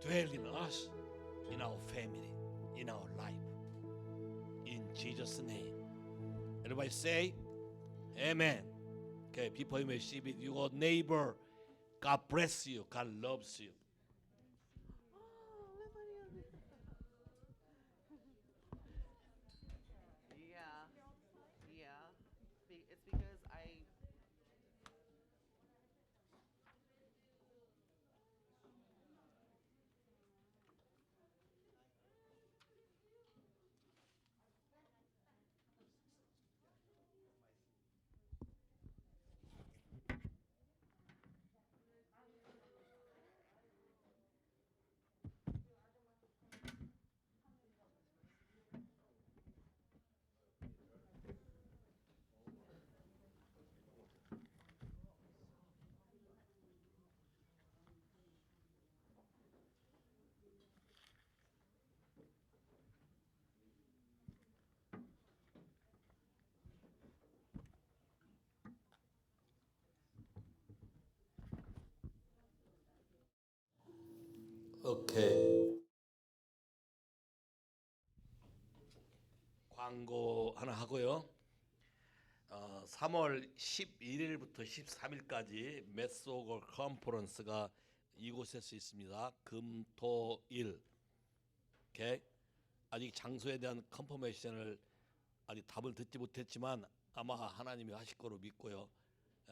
dwell in us, in our family, in our life. In Jesus' name. Everybody say, Amen. Okay, before you may receive it, your neighbor, God bless you, God loves you. Yeah, yeah. It's because I. 오케이. 광고 하나 하고요. 3월 11일부터 13일까지 메소걸 컨퍼런스가 이곳에서 있습니다. 금, 토, 일. 오케이. 아직 장소에 대한 컨퍼메이션을 아직 답을 듣지 못했지만 아마 하나님이 하실 거로 믿고요.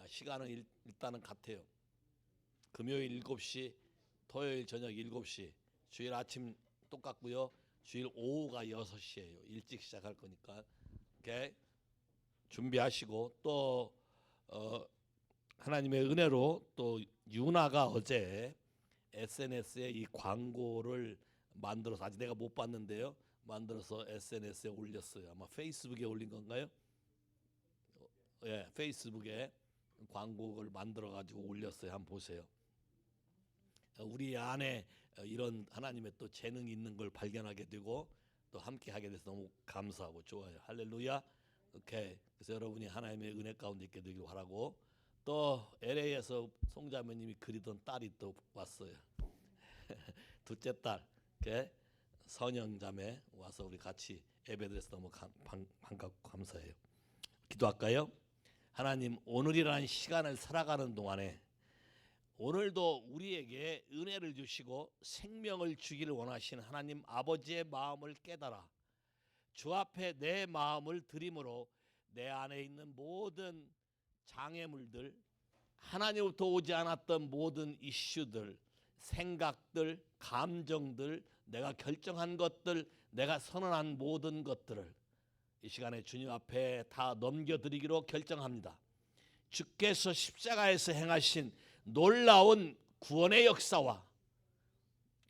시간은 일단은 같아요. 금요일 7시, 토요일 저녁 7시, 주일 아침 똑같고요. 주일 오후가 6시예요. 일찍 시작할 거니까. 오케이. 준비하시고 또 하나님의 은혜로 또 유나가 어제 SNS에 이 광고를 만들어서 아직 내가 못 봤는데요. 만들어서 SNS에 올렸어요. 아마 페이스북에 올린 건가요? 예, 페이스북에 광고를 만들어 가지고 올렸어요. 한번 보세요. 우리 안에 이런 하나님의 또 재능이 있는 걸 발견하게 되고 또 함께 하게 돼서 너무 감사하고 좋아요. 할렐루야. 오케이. 그래서 여러분이 하나님의 은혜 가운데 있게 되길 바라고 또 LA에서 송자매님이 그리던 딸이 또 왔어요. 둘째 딸, 오케이? 선영자매 와서 우리 같이 예배드려서 너무 반갑고 감사해요. 기도할까요? 하나님, 오늘이라는 시간을 살아가는 동안에 오늘도 우리에게 은혜를 주시고 생명을 주기를 원하시는 하나님 아버지의 마음을 깨달아 주 앞에 내 마음을 드림으로 내 안에 있는 모든 장애물들, 하나님부터 오지 않았던 모든 이슈들, 생각들, 감정들, 내가 결정한 것들, 내가 선언한 모든 것들을 이 시간에 주님 앞에 다 넘겨드리기로 결정합니다. 주께서 십자가에서 행하신 놀라운 구원의 역사와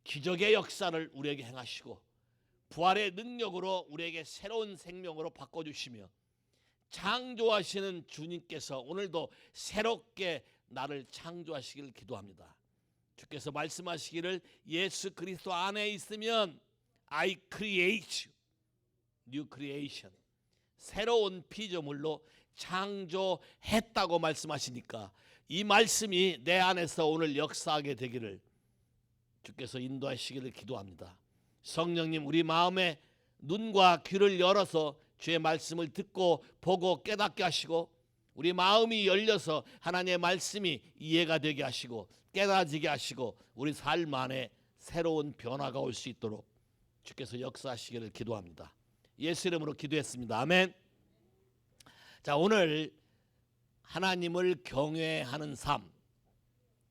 기적의 역사를 우리에게 행하시고 부활의 능력으로 우리에게 새로운 생명으로 바꿔주시며 창조하시는 주님께서 오늘도 새롭게 나를 창조하시기를 기도합니다. 주께서 말씀하시기를 예수 그리스도 안에 있으면 I create new creation, 새로운 피조물로 창조했다고 말씀하시니까 이 말씀이 내 안에서 오늘 역사하게 되기를 주께서 인도하시기를 기도합니다. 성령님, 우리 마음의 눈과 귀를 열어서 주의 말씀을 듣고 보고 깨닫게 하시고 우리 마음이 열려서 하나님의 말씀이 이해가 되게 하시고 깨달아지게 하시고 우리 삶 안에 새로운 변화가 올 수 있도록 주께서 역사하시기를 기도합니다. 예수 이름으로 기도했습니다. 아멘. 자, 오늘 하나님을 경외하는 삶,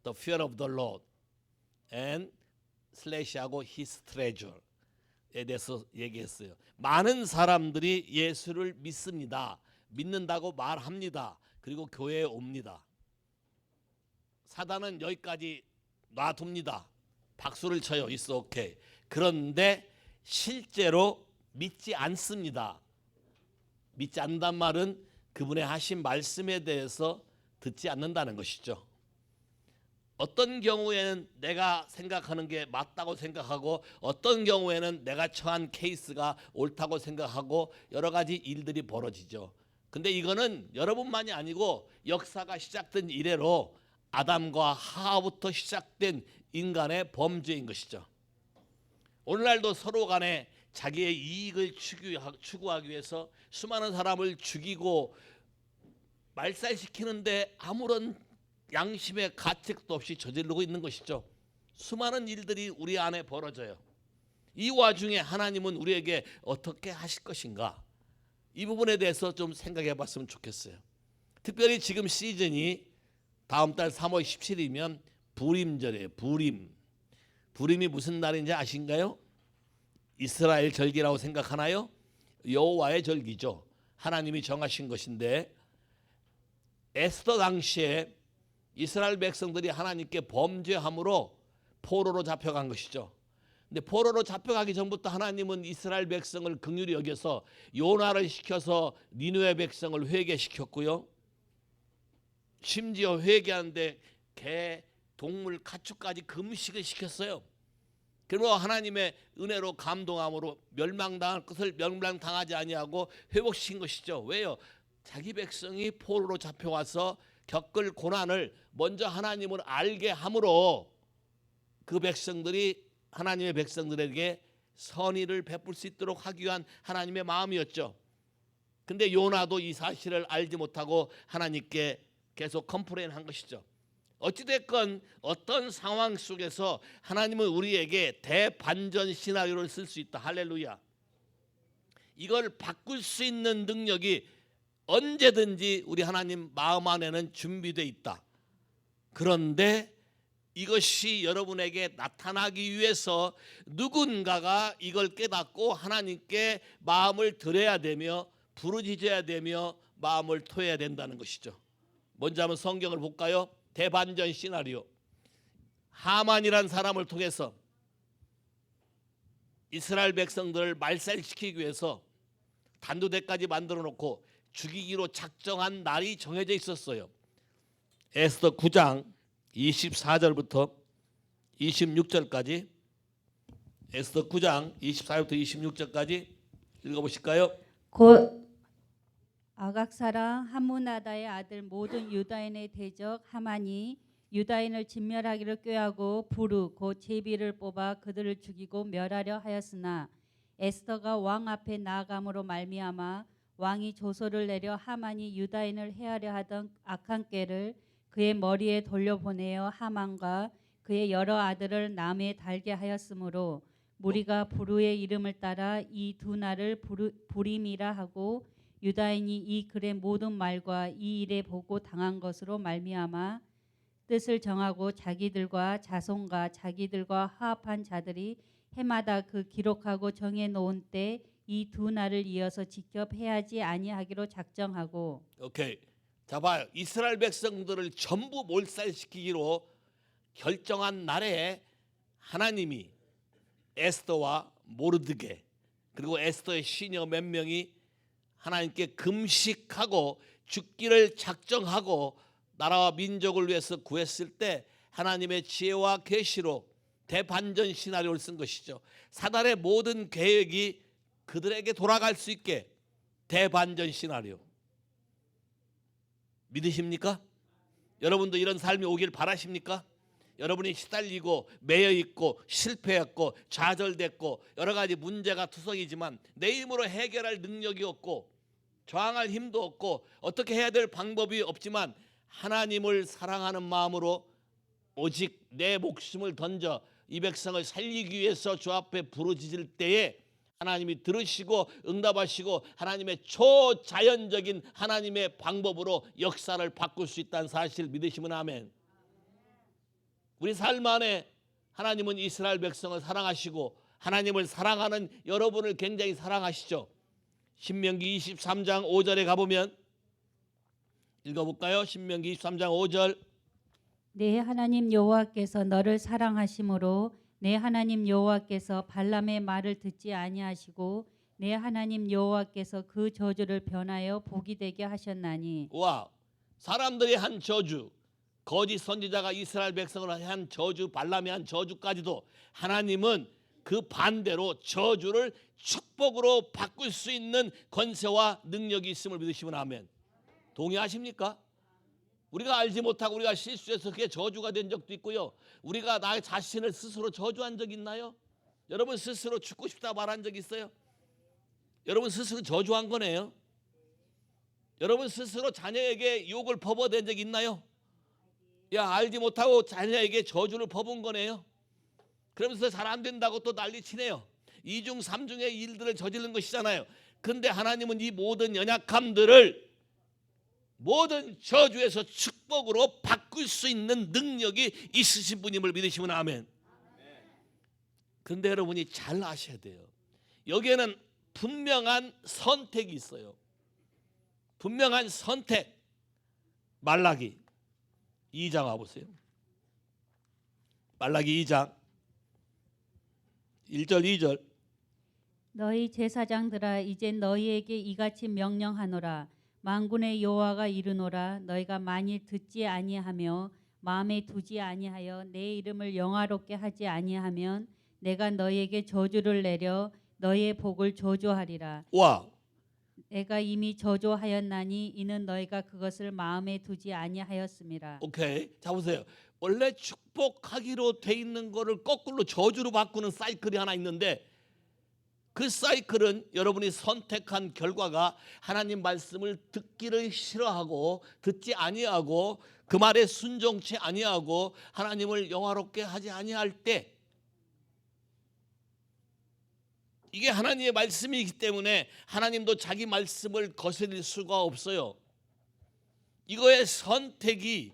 The fear of the Lord and 슬래시하고 His treasure에 대해서 얘기했어요. 많은 사람들이 예수를 믿습니다. 믿는다고 말합니다. 그리고 교회에 옵니다. 사단은 여기까지 놔둡니다. 박수를 쳐요. It's okay. 그런데 실제로 믿지 않습니다. 믿지 않는단 말은 그분의 하신 말씀에 대해서 듣지 않는다는 것이죠. 어떤 경우에는 내가 생각하는 게 맞다고 생각하고 어떤 경우에는 내가 처한 케이스가 옳다고 생각하고 여러 가지 일들이 벌어지죠. 근데 이거는 여러분만이 아니고 역사가 시작된 이래로 아담과 하와부터 시작된 인간의 범죄인 것이죠. 오늘날도 서로 간에 자기의 이익을 추구하기 위해서 수많은 사람을 죽이고 말살시키는데 아무런 양심의 가책도 없이 저지르고 있는 것이죠. 수많은 일들이 우리 안에 벌어져요. 이 와중에 하나님은 우리에게 어떻게 하실 것인가? 이 부분에 대해서 좀 생각해 봤으면 좋겠어요. 특별히 지금 시즌이 다음 달 3월 17일이면 부림절이에요. 부림이 무슨 날인지 아신가요? 이스라엘 절기라고 생각하나요? 여호와의 절기죠. 하나님이 정하신 것인데 에스더 당시에 이스라엘 백성들이 하나님께 범죄함으로 포로로 잡혀간 것이죠. 근데 포로로 잡혀가기 전부터 하나님은 이스라엘 백성을 긍휼히 여겨서 요나를 시켜서 니느웨 백성을 회개시켰고요. 심지어 회개하는데 개, 동물, 가축까지 금식을 시켰어요. 그리고 하나님의 은혜로 감동함으로 멸망당할 것을 멸망당하지 아니하고 회복시킨 것이죠. 왜요? 자기 백성이 포로로 잡혀와서 겪을 고난을 먼저 하나님을 알게 함으로 그 백성들이 하나님의 백성들에게 선의를 베풀 수 있도록 하기 위한 하나님의 마음이었죠. 근데 요나도 이 사실을 알지 못하고 하나님께 계속 컴플레인한 것이죠. 어찌됐건 어떤 상황 속에서 하나님은 우리에게 대반전 시나리오를 쓸 수 있다. 할렐루야. 이걸 바꿀 수 있는 능력이 언제든지 우리 하나님 마음 안에는 준비되어 있다. 그런데 이것이 여러분에게 나타나기 위해서 누군가가 이걸 깨닫고 하나님께 마음을 드려야 되며 부르짖어야 되며 마음을 토해야 된다는 것이죠. 먼저 한번 성경을 볼까요? 대반전 시나리오. 하만이란 사람을 통해서 이스라엘 백성들을 말살시키기 위해서 단두대까지 만들어 놓고 죽이기로 작정한 날이 정해져 있었어요. 에스더 9장 24절부터 26절까지 에스더 9장 24절부터 26절까지 읽어보실까요? 곧 아각 사람 함무나다의 아들 모든 유다인의 대적 하만이 유다인을 진멸하기를 꾀하고 부르 곧 제비를 뽑아 그들을 죽이고 멸하려 하였으나 에스더가 왕 앞에 나아감으로 말미암아 왕이 조서를 내려 하만이 유다인을 해하려 하던 악한 꾀를 그의 머리에 돌려보내어 하만과 그의 여러 아들을 남에 달게 하였으므로 무리가 부르의 이름을 따라 이 두 날을 부림이라 하고 유다인이 이 글의 모든 말과 이 일에 보고 당한 것으로 말미암아 뜻을 정하고 자기들과 자손과 자기들과 화합한 자들이 해마다 그 기록하고 정해 놓은 때 이 두 날을 이어서 직접 해하지 아니하기로 작정하고. 오케이. 자 봐요. 이스라엘 백성들을 전부 몰살시키기로 결정한 날에 하나님이 에스더와 모르드게 그리고 에스더의 시녀 몇 명이 하나님께 금식하고 죽기를 작정하고 나라와 민족을 위해서 구했을 때 하나님의 지혜와 계시로 대반전 시나리오를 쓴 것이죠. 사단의 모든 계획이 그들에게 돌아갈 수 있게 대반전 시나리오. 믿으십니까? 여러분도 이런 삶이 오길 바라십니까? 여러분이 시달리고 매여 있고 실패했고 좌절됐고 여러 가지 문제가 투성이지만 내 힘으로 해결할 능력이 없고 저항할 힘도 없고 어떻게 해야 될 방법이 없지만 하나님을 사랑하는 마음으로 오직 내 목숨을 던져 이 백성을 살리기 위해서 주 앞에 부르짖을 때에 하나님이 들으시고 응답하시고 하나님의 초자연적인 하나님의 방법으로 역사를 바꿀 수 있다는 사실 믿으시면 아멘. 우리 삶 안에 하나님은 이스라엘 백성을 사랑하시고 하나님을 사랑하는 여러분을 굉장히 사랑하시죠. 신명기 23장 5절에 가보면 읽어볼까요? 신명기 23장 5절. 내 하나님 여호와께서 너를 사랑하심으로 내 하나님 여호와께서 발람의 말을 듣지 아니하시고 내 하나님 여호와께서 그 저주를 변하여 복이 되게 하셨나니. 와, 사람들이 한 저주, 거짓 선지자가 이스라엘 백성을 한 저주, 발람이 한 저주까지도 하나님은 그 반대로 저주를 축복으로 바꿀 수 있는 권세와 능력이 있음을 믿으시면 아멘. 동의하십니까? 우리가 알지 못하고 우리가 실수해서 그게 저주가 된 적도 있고요. 우리가 나 자신을 스스로 저주한 적 있나요? 여러분 스스로 죽고 싶다 말한 적 있어요? 여러분 스스로 저주한 거네요. 여러분 스스로 자녀에게 욕을 퍼부어댄 적 있나요? 야, 알지 못하고 자녀에게 저주를 퍼부은 거네요. 그러면서 잘 안 된다고 또 난리치네요. 이중 삼중의 일들을 저지른 것이잖아요. 근데 하나님은 이 모든 연약함들을 모든 저주에서 축복으로 바꿀 수 있는 능력이 있으신 분임을 믿으시면 아멘. 근데 여러분이 잘 아셔야 돼요. 여기에는 분명한 선택이 있어요. 분명한 선택. 말라기 2장 와보세요. 말라기 2장 1절 2절. 너희 제사장들아 이제 너희에게 이같이 명령하노라. 만군의 여호와가 이르노라. 너희가 만일 듣지 아니하며 마음에 두지 아니하여 내 이름을 영화롭게 하지 아니하면 내가 너희에게 저주를 내려 너희의 복을 저주하리라. 와, 내가 이미 저주하였나니 이는 너희가 그것을 마음에 두지 아니하였음이라. 오케이. 자 보세요. 원래 축복하기로 돼 있는 거를 거꾸로 저주로 바꾸는 사이클이 하나 있는데, 그 사이클은 여러분이 선택한 결과가 하나님 말씀을 듣기를 싫어하고 듣지 아니하고 그 말에 순종치 아니하고 하나님을 영화롭게 하지 아니할 때, 이게 하나님의 말씀이기 때문에 하나님도 자기 말씀을 거스릴 수가 없어요. 이거의 선택이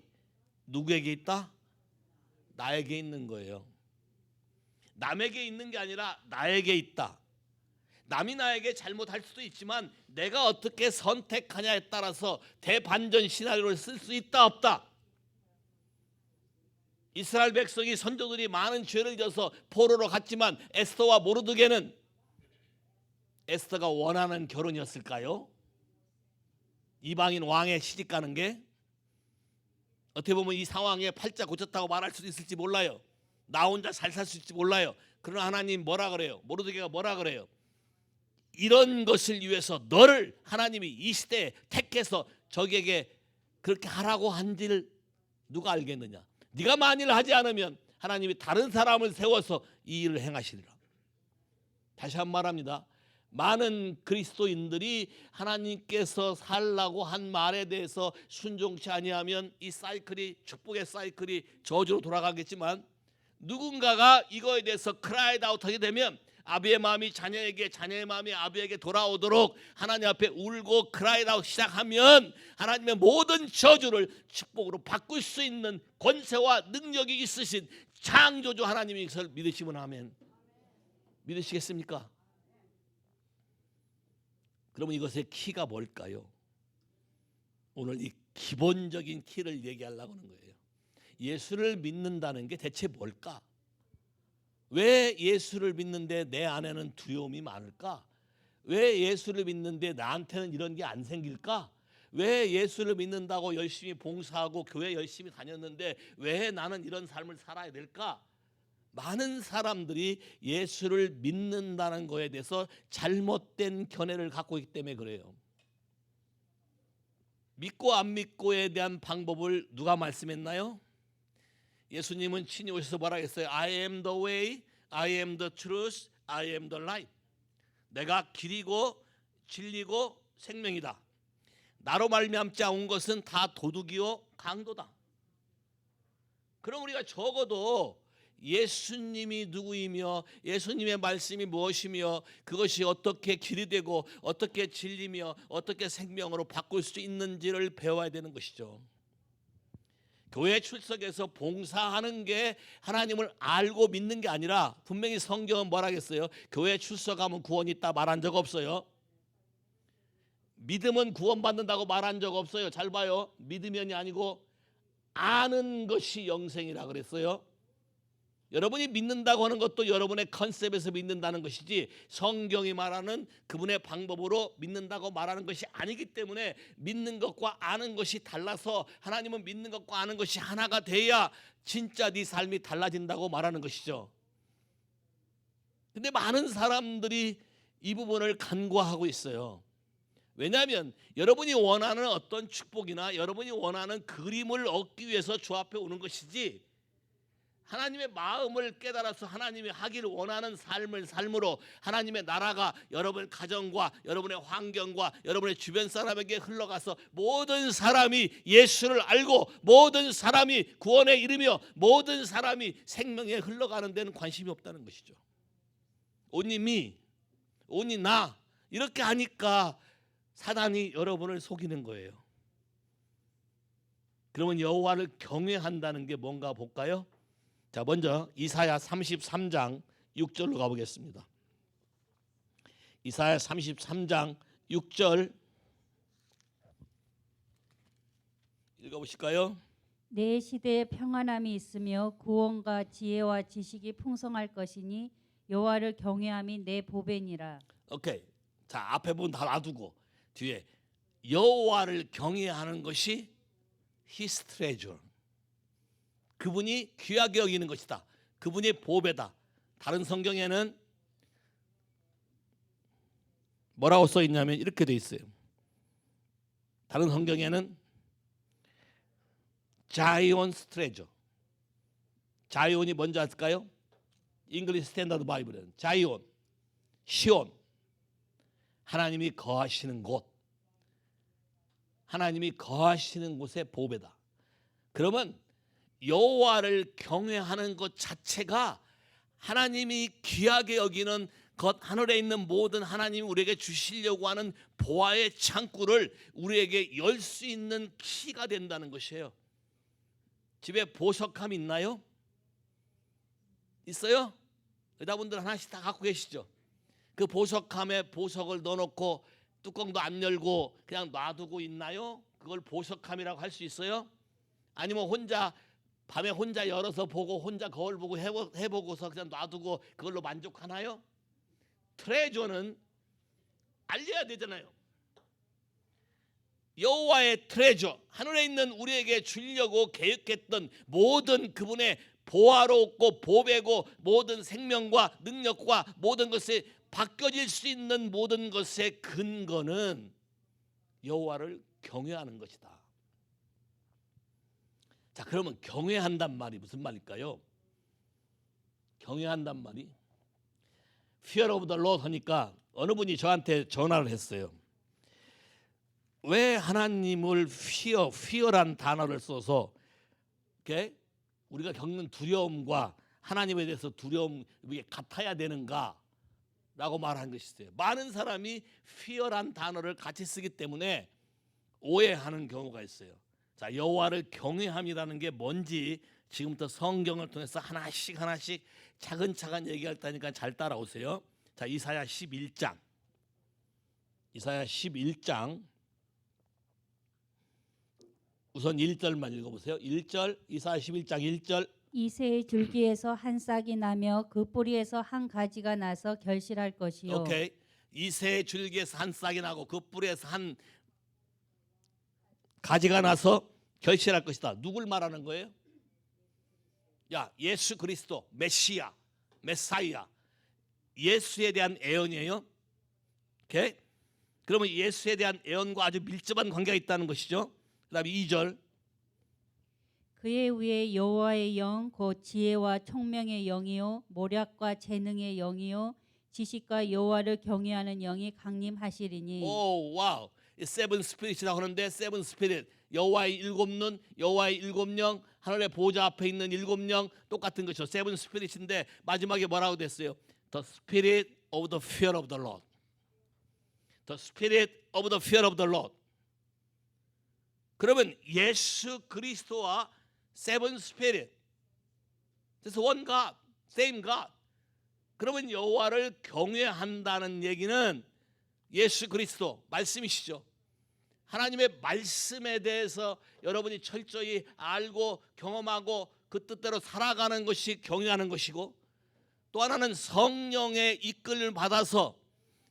누구에게 있다? 나에게 있는 거예요. 남에게 있는 게 아니라 나에게 있다. 남이 나에게 잘못할 수도 있지만 내가 어떻게 선택하냐에 따라서 대반전 시나리오를 쓸 수 있다 없다. 이스라엘 백성이 선조들이 많은 죄를 져서 포로로 갔지만 에스더와 모르드게는 에스더가 원하는 결혼이었을까요? 이방인 왕에 시집가는 게 어떻게 보면 이 상황에 팔자 고쳤다고 말할 수도 있을지 몰라요. 나 혼자 잘 살 수 있을지 몰라요. 그러나 하나님 뭐라 그래요? 모르드게가 뭐라 그래요? 이런 것을 위해서 너를 하나님이 이 시대에 택해서 적에게 그렇게 하라고 한지를 누가 알겠느냐? 네가 만일 하지 않으면 하나님이 다른 사람을 세워서 이 일을 행하시리라. 다시 한 번 말합니다. 많은 그리스도인들이 하나님께서 살라고 한 말에 대해서 순종치 아니하면 이 사이클이, 축복의 사이클이 저주로 돌아가겠지만, 누군가가 이거에 대해서 크라이드 아웃 하게 되면 아비의 마음이 자녀에게, 자녀의 마음이 아비에게 돌아오도록 하나님 앞에 울고 크라이드 아웃 시작하면 하나님의 모든 저주를 축복으로 바꿀 수 있는 권세와 능력이 있으신 창조주 하나님이 이것을 믿으시면 아멘. 믿으시겠습니까? 그러면 이것의 키가 뭘까요? 오늘 이 기본적인 키를 얘기하려고 하는 거예요. 예수를 믿는다는 게 대체 뭘까? 왜 예수를 믿는데 내 안에는 두려움이 많을까? 왜 예수를 믿는데 나한테는 이런 게 안 생길까? 왜 예수를 믿는다고 열심히 봉사하고 교회 열심히 다녔는데 왜 나는 이런 삶을 살아야 될까? 많은 사람들이 예수를 믿는다는 거에 대해서 잘못된 견해를 갖고 있기 때문에 그래요. 믿고 안 믿고에 대한 방법을 누가 말씀했나요? 예수님은 친히 오셔서 뭐라 했어요? I am the way, I am the truth, I am the life. 내가 길이고 진리고 생명이다. 나로 말미암지 온 것은 다 도둑이요 강도다. 그럼 우리가 적어도 예수님이 누구이며 예수님의 말씀이 무엇이며 그것이 어떻게 길이 되고 어떻게 진리며 어떻게 생명으로 바꿀 수 있는지를 배워야 되는 것이죠. 교회 출석해서 봉사하는 게 하나님을 알고 믿는 게 아니라, 분명히 성경은 뭐라 했어요? 교회 출석하면 구원이 있다 말한 적 없어요. 믿음은 구원받는다고 말한 적 없어요. 잘 봐요. 믿으면이 아니고 아는 것이 영생이라 그랬어요. 여러분이 믿는다고 하는 것도 여러분의 컨셉에서 믿는다는 것이지 성경이 말하는 그분의 방법으로 믿는다고 말하는 것이 아니기 때문에 믿는 것과 아는 것이 달라서 하나님은 믿는 것과 아는 것이 하나가 돼야 진짜 네 삶이 달라진다고 말하는 것이죠. 근데 많은 사람들이 이 부분을 간과하고 있어요. 왜냐하면 여러분이 원하는 어떤 축복이나 여러분이 원하는 그림을 얻기 위해서 주 앞에 오는 것이지 하나님의 마음을 깨달아서 하나님이 하기를 원하는 삶을 삶으로 하나님의 나라가 여러분 가정과 여러분의 환경과 여러분의 주변 사람에게 흘러가서 모든 사람이 예수를 알고 모든 사람이 구원에 이르며 모든 사람이 생명에 흘러가는 데는 관심이 없다는 것이죠. only me, only 나 이렇게 하니까 사단이 여러분을 속이는 거예요. 그러면 여호와를 경외한다는 게 뭔가 볼까요? 자, 먼저 이사야 33장 6절로 가보겠습니다. 이사야 33장 6절 읽어보실까요? 내 시대에 평안함이 있으며 구원과 지혜와 지식이 풍성할 것이니 여호와를 경외함이 내 보배니라. 오케이. 자, 앞에 부분 다 놔두고 뒤에 여호와를 경외하는 것이 His treasure. 그분이 귀하게 여기는 것이다. 그분이 보배다. 다른 성경에는 뭐라고 써 있냐면 이렇게 돼 있어요. 다른 성경에는 Zion's treasure. 자이온이 뭔지 아실까요? 잉글리시 스탠다드 바이블은 자이온, 시온. 하나님이 거하시는 곳. 하나님이 거하시는 곳의 보배다. 그러면 여호와를 경외하는 것 자체가 하나님이 귀하게 여기는 것, 하늘에 있는 모든 하나님이 우리에게 주시려고 하는 보화의 창구를 우리에게 열 수 있는 키가 된다는 것이에요. 집에 보석함 있나요? 있어요? 여자분들 하나씩 다 갖고 계시죠? 그 보석함에 보석을 넣어놓고 뚜껑도 안 열고 그냥 놔두고 있나요? 그걸 보석함이라고 할 수 있어요? 아니면 혼자 밤에 혼자 열어서 보고 혼자 거울 보고 해보고서 그냥 놔두고 그걸로 만족하나요? 트레저는 알려야 되잖아요. 여호와의 트레저, 하늘에 있는 우리에게 주려고 계획했던 모든 그분의 보화롭고 보배고 모든 생명과 능력과 모든 것이 바뀌어질 수 있는 모든 것의 근거는 여호와를 경외하는 것이다. 자, 그러면 경외한단 말이 무슨 말일까요? 경외한단 말이 Fear of the Lord 하니까 어느 분이 저한테 전화를 했어요. 왜 하나님을 fear란 단어를 써서 이렇게 우리가 겪는 두려움과 하나님에 대해서 두려움이 같아야 되는가? 라고 말한 것이 있어요. 많은 사람이 fear란 단어를 같이 쓰기 때문에 오해하는 경우가 있어요. 자, 여호와를 경외함이라는 게 뭔지 지금부터 성경을 통해서 하나씩 차근차근 얘기할 테니까 잘 따라오세요. 자, 이사야 11장. 이사야 11장 우선 1절만 읽어보세요. 1절 이사야 11장 1절. 이새의 줄기에서 한 싹이 나며 그 뿌리에서 한 가지가 나서 결실할 것이요. 오케이. 이새의 줄기에서 한 싹이 나고 그 뿌리에서 한 가지가 나서 결실할 것이다. 누굴 말하는 거예요? 야, 예수 그리스도 메시아, 메사이아. 예수에 대한 예언이에요. 오케이? 그러면 예수에 대한 예언과 아주 밀접한 관계가 있다는 것이죠. 그다음에 2절. 그의 위에 여호와의 영 곧 지혜와 총명의 영이요 모략과 재능의 영이요 지식과 여호와를 경외하는 영이 강림하시리니. 오, 와우. 세븐 스피릿이라고 하는데 세븐 스피릿, 여호와의 일곱 눈, 여호와의 일곱 영, 하늘의 보좌 앞에 있는 일곱 영 똑같은 것이죠. 세븐 스피릿인데 마지막에 뭐라고 됐어요? The spirit of the fear of the Lord. The spirit of the fear of the Lord. 그러면 예수 그리스도와 세븐 스피릿, 그래서 one God, same God. 그러면 여호와를 경외한다는 얘기는 예수 그리스도 말씀이시죠. 하나님의 말씀에 대해서 여러분이 철저히 알고 경험하고 그 뜻대로 살아가는 것이 경외하는 것이고, 또 하나는 성령의 이끌림을 받아서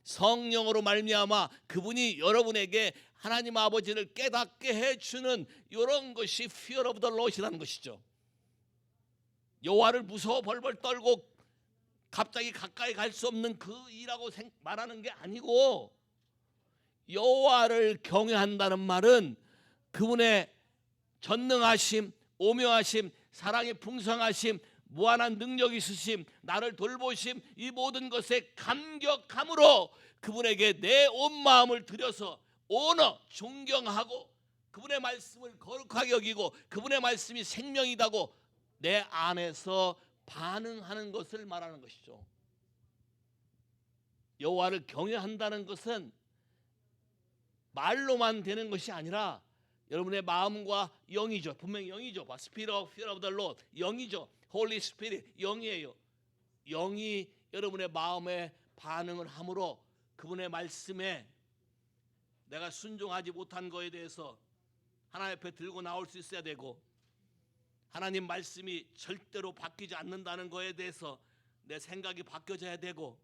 성령으로 말미암아 그분이 여러분에게 하나님 아버지를 깨닫게 해주는 이런 것이 fear of the Lord이라는 것이죠. 여호와를 무서워 벌벌 떨고 갑자기 가까이 갈 수 없는 그 일이라고 말하는 게 아니고, 여호와를 경외한다는 말은 그분의 전능하심, 오묘하심, 사랑의 풍성하심, 무한한 능력 있으심, 나를 돌보심, 이 모든 것에 감격함으로 그분에게 내 온 마음을 들여서 오너 존경하고 그분의 말씀을 거룩하게 여기고 그분의 말씀이 생명이다고 내 안에서 반응하는 것을 말하는 것이죠. 여호와를 경외한다는 것은 말로만 되는 것이 아니라 여러분의 마음과 영이죠. 분명히 영이죠. Spirit of fear of the Lord, 영이죠. Holy Spirit, 영이에요. 영이 여러분의 마음에 반응을 함으로 그분의 말씀에 내가 순종하지 못한 거에 대해서 하나님 앞에 들고 나올 수 있어야 되고, 하나님 말씀이 절대로 바뀌지 않는다는 거에 대해서 내 생각이 바뀌어져야 되고,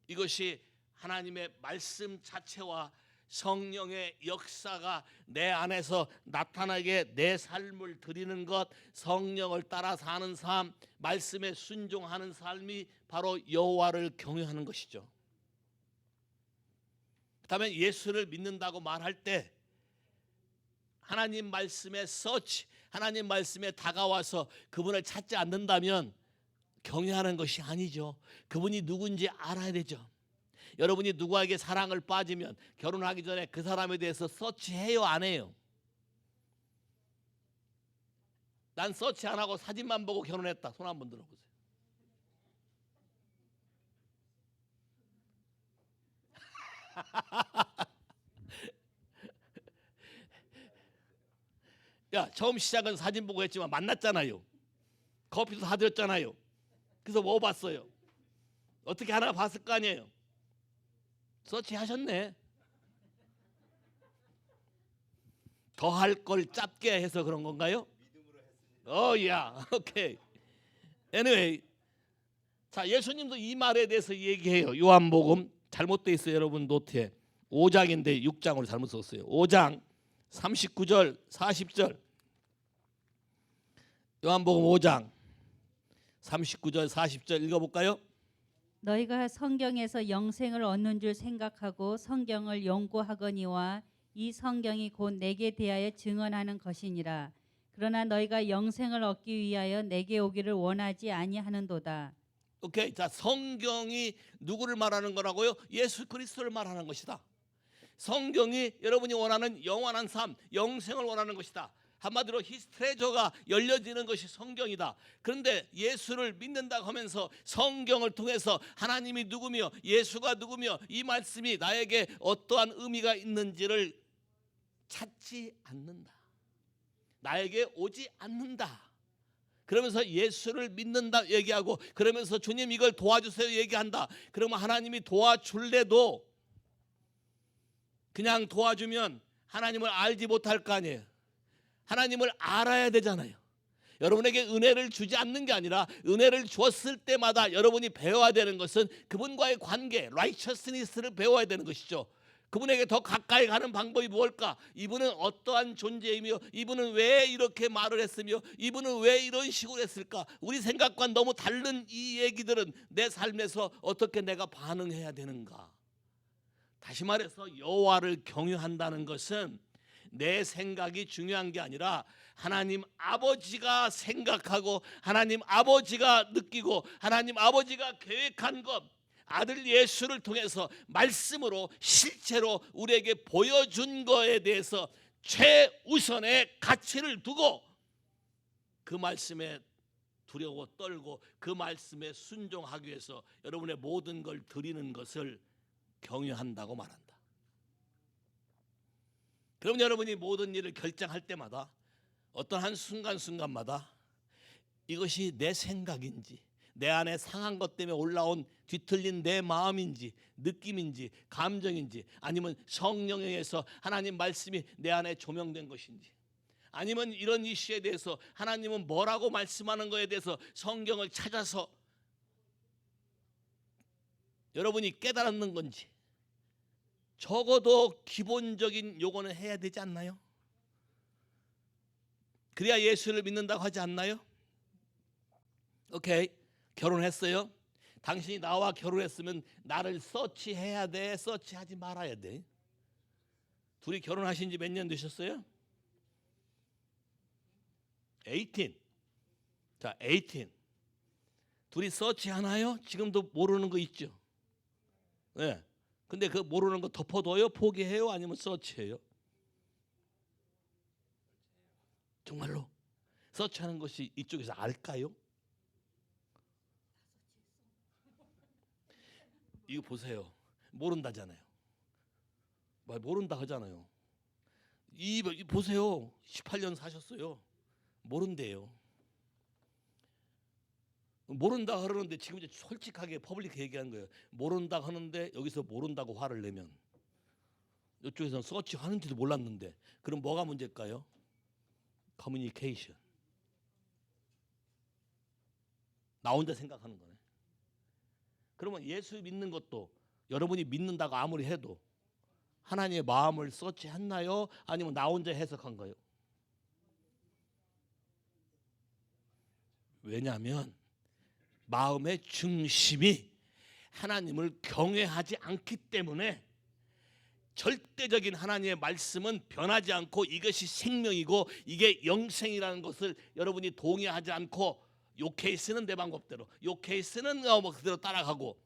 이것이 하나님의 말씀 자체와 성령의 역사가 내 안에서 나타나게 내 삶을 드리는 것, 성령을 따라 사는 삶, 말씀에 순종하는 삶이 바로 여호와를 경외하는 것이죠. 그다음에 예수를 믿는다고 말할 때 하나님 말씀에 서치, 하나님 말씀에 다가와서 그분을 찾지 않는다면 경외하는 것이 아니죠. 그분이 누군지 알아야 되죠. 여러분이 누구에게 사랑을 빠지면 결혼하기 전에 그 사람에 대해서 서치해요, 안 해요? 난 서치 안 하고 사진만 보고 결혼했다. 손 한번 들어보세요. 야, 처음 시작은 사진 보고 했지만 만났잖아요. 커피도 사드렸잖아요. 그래서 뭐 봤어요? 어떻게 하나 봤을 거 아니에요? 서치하셨네. 더 할 걸 짧게 해서 그런 건가요? 야, 오케이. Anyway, 자, 예수님도 이 말에 대해서 얘기해요. 요한복음 잘못돼 있어요, 여러분 노트에. 5장인데 6장으로 잘못 썼어요. 5장 39절 40절. 요한복음 5장 39절 40절 읽어볼까요? 너희가 성경에서 영생을 얻는 줄 생각하고 성경을 연구하거니와 이 성경이 곧 내게 대하여 증언하는 것이니라. 그러나 너희가 영생을 얻기 위하여 내게 오기를 원하지 아니하는도다. 오케이. 자, 성경이 누구를 말하는 거라고요? 예수 그리스도를 말하는 것이다. 성경이 여러분이 원하는 영원한 삶, 영생을 원하는 것이다. 한마디로 히스 트레저가 열려지는 것이 성경이다. 그런데 예수를 믿는다고 하면서 성경을 통해서 하나님이 누구며 예수가 누구며 이 말씀이 나에게 어떠한 의미가 있는지를 찾지 않는다. 나에게 오지 않는다. 그러면서 예수를 믿는다 얘기하고, 그러면서 주님 이걸 도와주세요 얘기한다. 그러면 하나님이 도와줄래도 그냥 도와주면 하나님을 알지 못할 거 아니에요. 하나님을 알아야 되잖아요. 여러분에게 은혜를 주지 않는 게 아니라 은혜를 주었을 때마다 여러분이 배워야 되는 것은 그분과의 관계, righteousness를 배워야 되는 것이죠. 그분에게 더 가까이 가는 방법이 무엇일까? 이분은 어떠한 존재이며 이분은 왜 이렇게 말을 했으며 이분은 왜 이런 식으로 했을까? 우리 생각과 너무 다른 이 얘기들은 내 삶에서 어떻게 내가 반응해야 되는가? 다시 말해서 여호와를 경외한다는 것은 내 생각이 중요한 게 아니라 하나님 아버지가 생각하고 하나님 아버지가 느끼고 하나님 아버지가 계획한 것, 아들 예수를 통해서 말씀으로 실체로 우리에게 보여준 거에 대해서 최우선의 가치를 두고 그 말씀에 두려워 떨고 그 말씀에 순종하기 위해서 여러분의 모든 걸 드리는 것을 경외한다고 말한다. 그럼 여러분이 모든 일을 결정할 때마다 어떤 한 순간순간마다 이것이 내 생각인지 내 안에 상한 것 때문에 올라온 뒤틀린 내 마음인지 느낌인지 감정인지, 아니면 성령에 의해서 하나님 말씀이 내 안에 조명된 것인지, 아니면 이런 이슈에 대해서 하나님은 뭐라고 말씀하는 것에 대해서 성경을 찾아서 여러분이 깨달았는 건지, 적어도 기본적인 요거는 해야 되지 않나요? 그래야 예수를 믿는다고 하지 않나요? 오케이, 결혼했어요. 당신이 나와 결혼했으면 나를 서치해야 돼, 서치하지 말아야 돼? 둘이 결혼하신 지 몇 년 되셨어요? 18. 자, 18. 둘이 서치하나요? 지금도 모르는 거 있죠. 네. 근데 그 모르는 거 덮어둬요? 포기해요? 아니면 서치해요? 정말로 서치하는 것이 이쪽에서 알까요? 이거 보세요. 모른다잖아요. 말 모른다 하잖아요. 이 보세요. 18년 사셨어요. 모른대요. 모른다 그러는데 지금 이제 솔직하게 퍼블릭 얘기한 거예요. 모른다 하는데 여기서 모른다고 화를 내면 이쪽에서는 서치 하는지도 몰랐는데 그럼 뭐가 문제일까요? 커뮤니케이션. 나 혼자 생각하는 거네. 그러면 예수 믿는 것도 여러분이 믿는다고 아무리 해도 하나님의 마음을 서치했나요? 아니면 나 혼자 해석한 거예요? 왜냐하면 마음의 중심이 하나님을 경외하지 않기 때문에 절대적인 하나님의 말씀은 변하지 않고 이것이 생명이고 이게 영생이라는 것을 여러분이 동의하지 않고 요 케이스는 내 방법대로, 요 케이스는 뭐 그대로 따라가고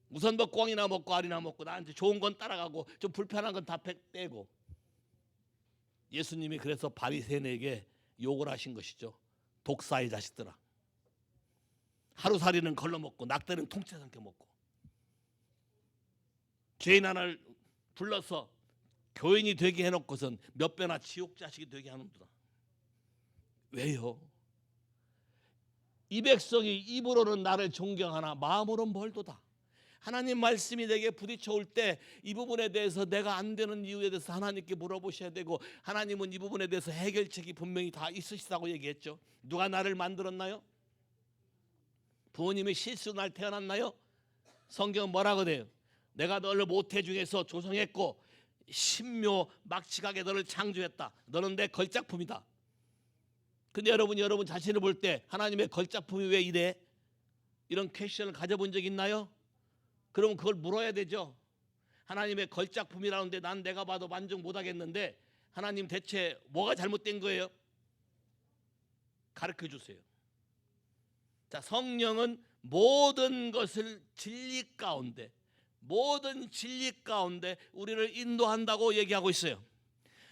우선 뭐 꽝이나 먹고 알이나 먹고 나한테 좋은 건 따라가고 좀 불편한 건 다 빼고. 예수님이 그래서 바리새인에게 욕을 하신 것이죠. 독사의 자식들아. 하루살이는 걸러먹고 낙대는 통째 삼켜 먹고 죄인 하나를 불러서 교인이 되게 해놓고선 몇 배나 지옥 자식이 되게 하는구나. 왜요? 이 백성이 입으로는 나를 존경하나 마음으로는 멀도다. 하나님 말씀이 내게 부딪혀 올 때 이 부분에 대해서 내가 안 되는 이유에 대해서 하나님께 물어보셔야 되고 하나님은 이 부분에 대해서 해결책이 분명히 다 있으시다고 얘기했죠. 누가 나를 만들었나요? 부모님이 실수로 날 태어났나요? 성경은 뭐라고 돼요? 내가 너를 모태 중에서 조성했고 신묘 막직하게 너를 창조했다. 너는 내 걸작품이다. 근데 여러분 자신을 볼 때 하나님의 걸작품이 왜 이래? 이런 퀘스천을 가져본 적 있나요? 그러면 그걸 물어야 되죠. 하나님의 걸작품이라는데 난 내가 봐도 만족 못하겠는데 하나님 대체 뭐가 잘못된 거예요? 가르쳐 주세요. 자, 성령은 모든 것을 진리 가운데 우리를 인도한다고 얘기하고 있어요.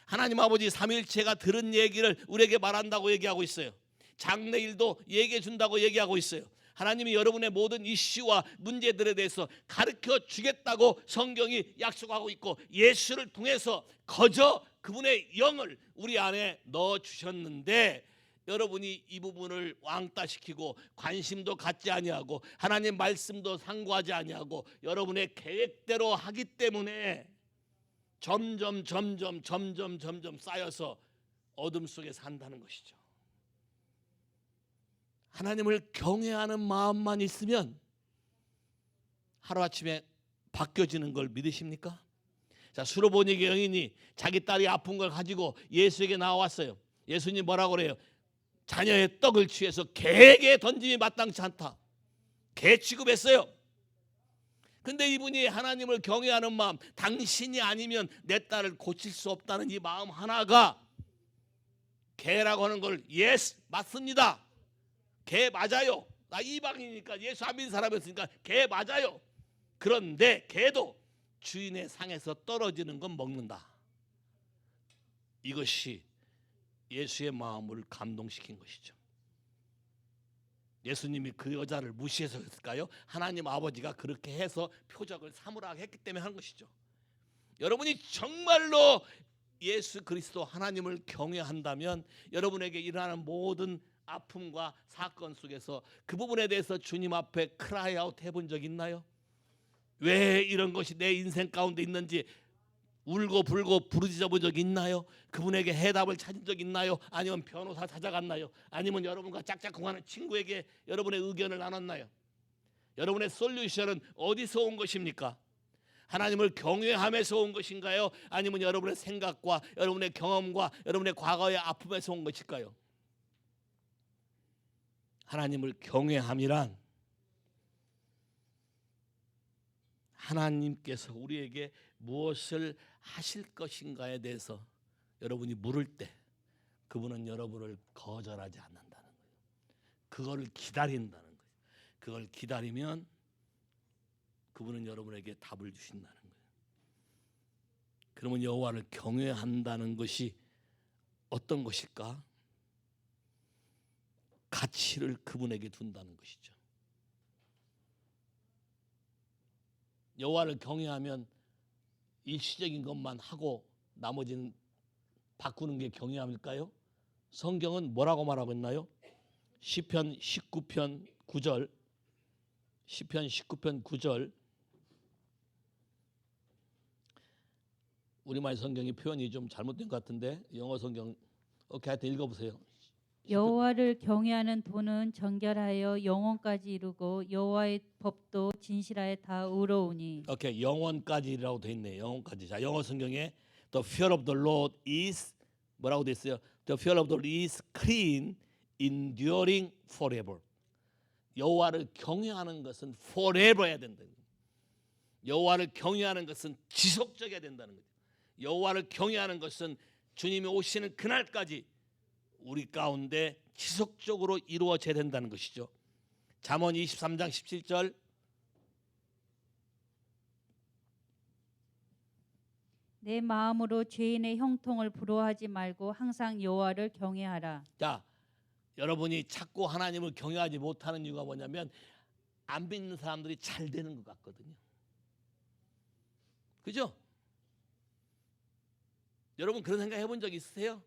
하나님 아버지 삼위일체가 들은 얘기를 우리에게 말한다고 얘기하고 있어요. 장래일도 얘기해 준다고 얘기하고 있어요. 하나님이 여러분의 모든 이슈와 문제들에 대해서 가르쳐 주겠다고 성경이 약속하고 있고 예수를 통해서 거저 그분의 영을 우리 안에 넣어 주셨는데 여러분이 이 부분을 왕따시키고 관심도 갖지 아니하고 하나님 말씀도 상고하지 아니하고 여러분의 계획대로 하기 때문에 점점 쌓여서 어둠 속에 산다는 것이죠. 하나님을 경외하는 마음만 있으면 하루아침에 바뀌어지는 걸 믿으십니까? 자, 수로보니게 여인이 자기 딸이 아픈 걸 가지고 예수에게 나왔어요. 예수님 뭐라고 그래요? 자녀의 떡을 취해서 개에게 던짐이 마땅치 않다. 개 취급했어요. 근데 이분이 하나님을 경외하는 마음, 당신이 아니면 내 딸을 고칠 수 없다는 이 마음 하나가 개라고 하는 걸 예스 맞습니다. 개 맞아요. 나 이방이니까 예수 안 믿는 사람이었으니까 개 맞아요. 그런데 개도 주인의 상에서 떨어지는 건 먹는다. 이것이 예수의 마음을 감동시킨 것이죠. 예수님이 그 여자를 무시해서 했을까요? 하나님 아버지가 그렇게 해서 표적을 삼으라 했기 때문에 한 것이죠. 여러분이 정말로 예수 그리스도 하나님을 경외한다면 여러분에게 일어나는 모든 아픔과 사건 속에서 그 부분에 대해서 주님 앞에 크라이아웃 해본 적 있나요? 왜 이런 것이 내 인생 가운데 있는지 울고 불고 부르짖어 본 적 있나요? 그분에게 해답을 찾은 적 있나요? 아니면 변호사 찾아갔나요? 아니면 여러분과 짝짝꿍하는 친구에게 여러분의 의견을 나눴나요? 여러분의 솔루션은 어디서 온 것입니까? 하나님을 경외함에서 온 것인가요? 아니면 여러분의 생각과 여러분의 경험과 여러분의 과거의 아픔에서 온 것일까요? 하나님을 경외함이란 하나님께서 우리에게 무엇을 하실 것인가에 대해서 여러분이 물을 때 그분은 여러분을 거절하지 않는다는 거예요. 그거를 기다린다는 거예요. 그걸 기다리면 그분은 여러분에게 답을 주신다는 거예요. 그러면 여호와를 경외한다는 것이 어떤 것일까? 가치를 그분에게 둔다는 것이죠. 여호와를 경외하면 일시적인 것만 하고 나머지는 바꾸는 게 경외함일까요? 성경은 뭐라고 말하고 있나요? 시편 19편 9절, 시편 19편 9절. 우리말 성경이 표현이 좀 잘못된 것 같은데 영어 성경 하여튼 읽어보세요. 여호와를 경외하는 도는 정결하여 영원까지 이루고 여호와의 법도 진실하여 다 의로우니. 오케이, 영원까지라고 돼 있네. 영원까지. 자, 영어 성경에 The fear of the Lord is 뭐라고 돼 있어요? The fear of the Lord is clean, enduring forever. 여호와를 경외하는 것은 forever 해야 된다는 거예요. 여호와를 경외하는 것은 지속적이어야 된다는 거죠. 여호와를 경외하는 것은 주님이 오시는 그날까지 우리 가운데 지속적으로 이루어져야 된다는 것이죠. 잠언 23장 17절. 내 마음으로 죄인의 형통을 부러워하지 말고 항상 여호와를 경외하라. 자, 여러분이 자꾸 하나님을 경외하지 못하는 이유가 뭐냐면 안 믿는 사람들이 잘 되는 것 같거든요. 그죠? 여러분 그런 생각 해본 적 있으세요?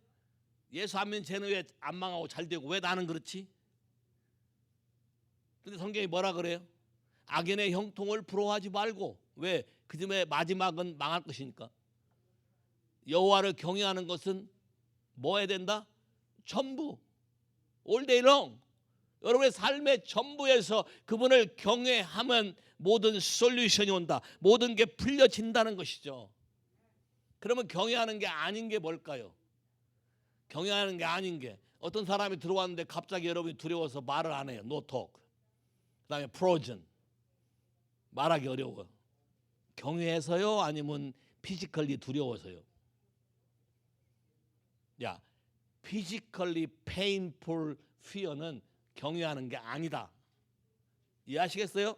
예수 안 믿는 쟤는 왜 안 망하고 잘 되고 왜 나는 그렇지? 근데 성경이 뭐라 그래요? 악인의 형통을 부러워하지 말고. 왜? 그중에 마지막은 망할 것이니까. 여호와를 경외하는 것은 뭐 해야 된다? 전부. All day long. 여러분의 삶의 전부에서 그분을 경외하면 모든 솔루션이 온다. 모든 게 풀려진다는 것이죠. 그러면 경외하는 게 아닌 게 뭘까요? 경외하는 게 아닌 게 어떤 사람이 들어왔는데 갑자기 여러분이 두려워서 말을 안 해요. No talk. 그다음에 frozen. 말하기 어려워요. 경외해서요? 아니면 피지컬리 두려워서요? 야, physically painful fear는 경외하는 게 아니다. 이해하시겠어요?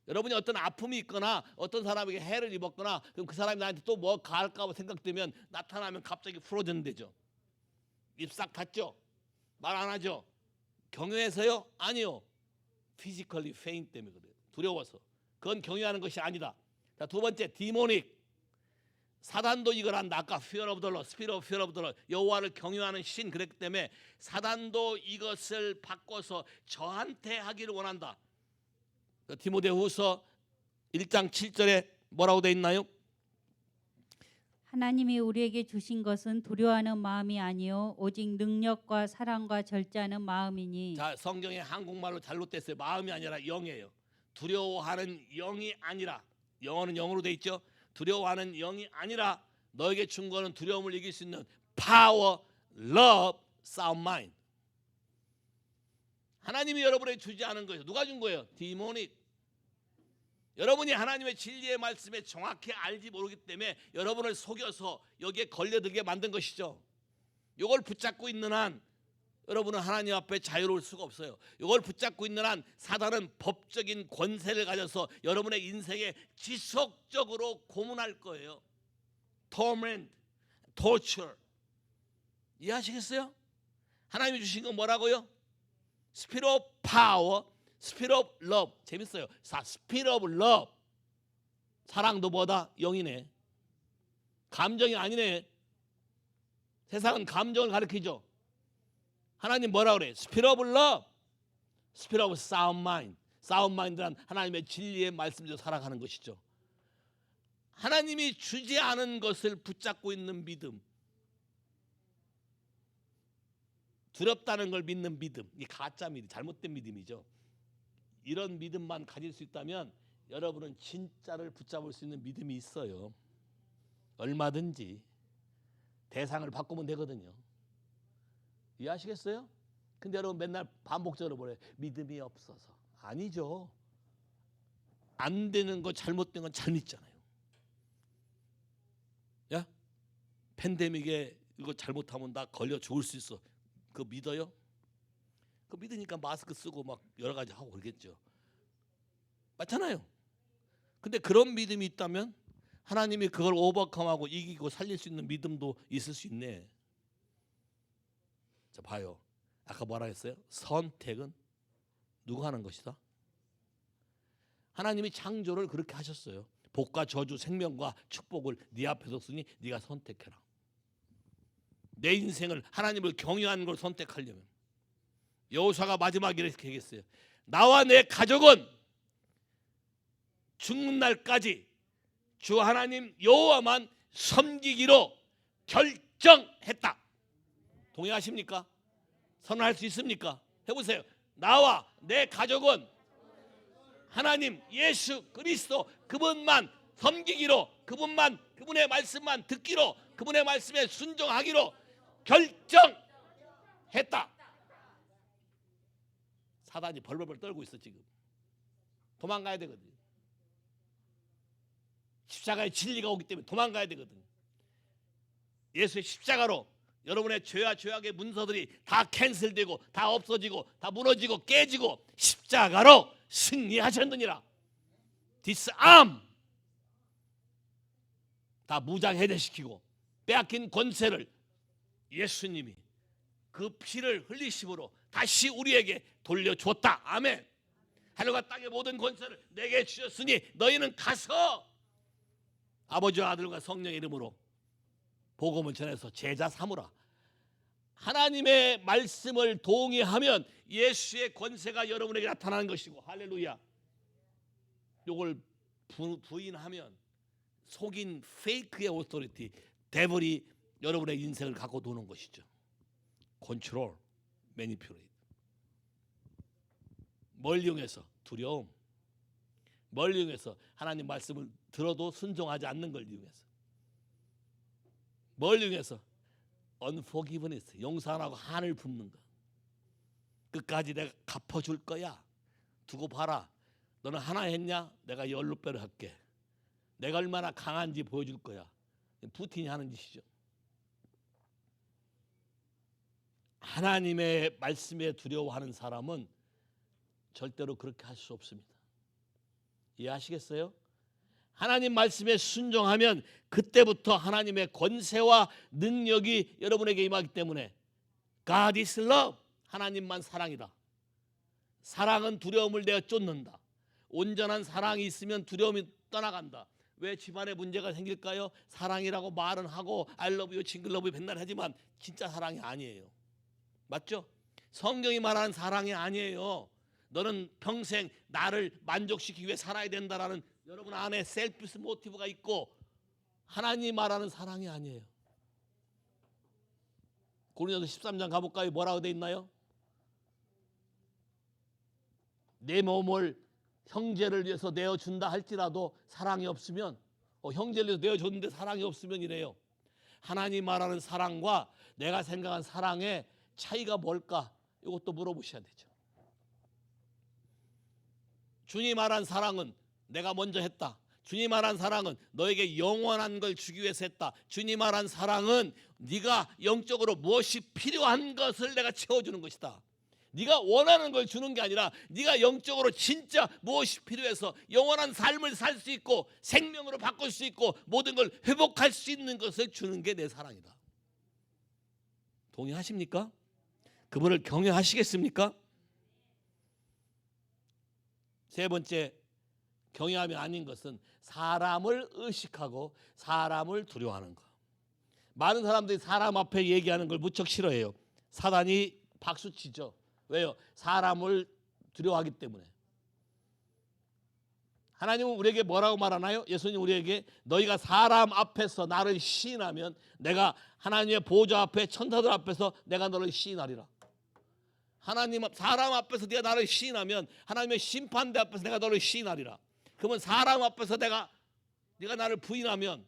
여러분이 어떤 아픔이 있거나 어떤 사람에게 해를 입었거나 그럼 그 사람이 나한테 또 뭐 가할까 생각되면 나타나면 갑자기 프로전 되죠. 입 싹 닫죠. 말 안 하죠. 경외해서요? 아니요. physically faint 때문에 그래요. 두려워서. 그건 경외하는 것이 아니다. 자, 두 번째 디모닉. 사단도 이걸 한다. 아까 fear of the Lord, spirit of fear of the Lord. 여호와를 경외하는 신 그랬기 때문에 사단도 이것을 바꿔서 저한테 하기를 원한다. 디모데후서 1장 7절에 뭐라고 돼 있나요? 하나님이 우리에게 주신 것은 두려워하는 마음이 아니요 오직 능력과 사랑과 절제하는 마음이니. 자, 성경에 한국말로 잘못됐어요. 마음이 아니라 영이에요. 두려워하는 영이 아니라, 영어는 영으로 돼 있죠. 두려워하는 영이 아니라 너에게 준 거는 두려움을 이길 수 있는 power, love, sound mind. 하나님이 여러분에게 주지 않은 거예요. 누가 준 거예요? 디모닉. 여러분이 하나님의 진리의 말씀에 정확히 알지 모르기 때문에 여러분을 속여서 여기에 걸려들게 만든 것이죠. 이걸 붙잡고 있는 한 여러분은 하나님 앞에 자유로울 수가 없어요. 이걸 붙잡고 있는 한 사단은 법적인 권세를 가져서 여러분의 인생에 지속적으로 고문할 거예요. torment, torture. 이해하시겠어요? 하나님이 주신 건 뭐라고요? Spirit of power, Spirit of love. 재밌어요. Spirit of love. 사랑도 뭐다? 영이네. 감정이 아니네. 세상은 감정을 가리키죠. 하나님 뭐라 그래? Spirit of love, Spirit of sound mind. sound mind란 하나님의 진리의 말씀대로 살아가는 것이죠. 하나님이 주지 않은 것을 붙잡고 있는 믿음. 두렵다는 걸 믿는 믿음. 이 가짜 믿음, 잘못된 믿음이죠. 이런 믿음만 가질 수 있다면 여러분은 진짜를 붙잡을 수 있는 믿음이 있어요. 얼마든지 대상을 바꾸면 되거든요. 이해하시겠어요? 근데 여러분 맨날 반복적으로 뭐래? 믿음이 없어서. 아니죠. 안 되는 거, 잘못된 건 잘 믿잖아요. 야, 팬데믹에 이거 잘못하면 나 걸려 죽을 수 있어. 그거 믿어요? 그거 믿으니까 마스크 쓰고 막 여러 가지 하고 그러겠죠. 맞잖아요. 근데 그런 믿음이 있다면 하나님이 그걸 오버컴하고 이기고 살릴 수 있는 믿음도 있을 수 있네. 자, 봐요. 아까 뭐라 했어요? 선택은 누가 하는 것이다? 하나님이 창조를 그렇게 하셨어요. 복과 저주, 생명과 축복을 네 앞에서 쓰니 네가 선택해라. 내 인생을 하나님을 경외하는 걸 선택하려면 여호수아가 마지막에 이렇게 얘기했어요. 나와 내 가족은 죽는 날까지 주 하나님 여호와만 섬기기로 결정했다. 동의하십니까? 선언할 수 있습니까? 해보세요. 나와 내 가족은 하나님 예수 그리스도 그분만 섬기기로, 그분의 말씀만 듣기로, 그분의 말씀에 순종하기로 결정했다. 사단이 벌벌벌 떨고 있어. 지금 도망가야 되거든. 십자가의 진리가 오기 때문에 도망가야 되거든. 예수의 십자가로 여러분의 죄와 죄악의 문서들이 다 캔슬되고 다 없어지고 다 무너지고 깨지고 십자가로 승리하셨느니라. 디스암 다 무장해제시키고 빼앗긴 권세를 예수님이 그 피를 흘리심으로 다시 우리에게 돌려줬다. 아멘. 하늘과 땅의 모든 권세를 내게 주셨으니 너희는 가서 아버지와 아들과 성령의 이름으로 복음을 전해서 제자 삼으라. 하나님의 말씀을 동의하면 예수의 권세가 여러분에게 나타나는 것이고, 할렐루야. 이걸 부인하면 속인 페이크의 오토리티, 데블이 여러분의 인생을 갖고 도는 것이죠. 컨트롤, 매니퓨레이트. 뭘 이용해서? 두려움. 뭘 이용해서? 하나님 말씀을 들어도 순종하지 않는 걸 이용해서. 뭘 이용해서? unforgiveness, 용서 안 하고 한을 품는 거. 끝까지 내가 갚아줄 거야. 두고 봐라. 너는 하나 했냐? 내가 10배로 할게. 내가 얼마나 강한지 보여줄 거야. 푸틴이 하는 짓이죠. 하나님의 말씀에 두려워하는 사람은 절대로 그렇게 할 수 없습니다. 이해하시겠어요? 하나님 말씀에 순종하면 그때부터 하나님의 권세와 능력이 여러분에게 임하기 때문에 God is love, 하나님만 사랑이다. 사랑은 두려움을 내어 쫓는다. 온전한 사랑이 있으면 두려움이 떠나간다. 왜 집안에 문제가 생길까요? 사랑이라고 말은 하고 I love you, 징글 러브 유 맨날 하지만 진짜 사랑이 아니에요. 맞죠? 성경이 말하는 사랑이 아니에요. 너는 평생 나를 만족시키기 위해 살아야 된다라는 여러분 안에 셀피스 모티브가 있고 하나님 말하는 사랑이 아니에요. 고린도서 13장 가볼까요? 뭐라고 돼 있나요? 내 몸을 형제를 위해서 내어준다 할지라도 사랑이 없으면 형제를 위해서 내어줬는데 사랑이 없으면 이래요. 하나님 말하는 사랑과 내가 생각한 사랑의 차이가 뭘까? 이것도 물어보셔야 되죠. 주님 말한 사랑은 내가 먼저 했다. 주님 말한 사랑은 너에게 영원한 걸 주기 위해서 했다. 주님 말한 사랑은 네가 영적으로 무엇이 필요한 것을 내가 채워주는 것이다. 네가 원하는 걸 주는 게 아니라 네가 영적으로 진짜 무엇이 필요해서 영원한 삶을 살 수 있고 생명으로 바꿀 수 있고 모든 걸 회복할 수 있는 것을 주는 게 내 사랑이다. 동의하십니까? 그분을 경외하시겠습니까? 세 번째, 경외함이 아닌 것은 사람을 의식하고 사람을 두려워하는 것. 많은 사람들이 사람 앞에 얘기하는 걸 무척 싫어해요. 사단이 박수치죠. 왜요? 사람을 두려워하기 때문에. 하나님은 우리에게 뭐라고 말하나요? 예수님 우리에게 너희가 사람 앞에서 나를 시인하면 내가 하나님의 보좌 앞에 천사들 앞에서 내가 너를 시인하리라. 하나님 사람 앞에서 네가 나를 시인하면 하나님의 심판대 앞에서 내가 너를 시인하리라. 그러면 사람 앞에서 네가 나를 부인하면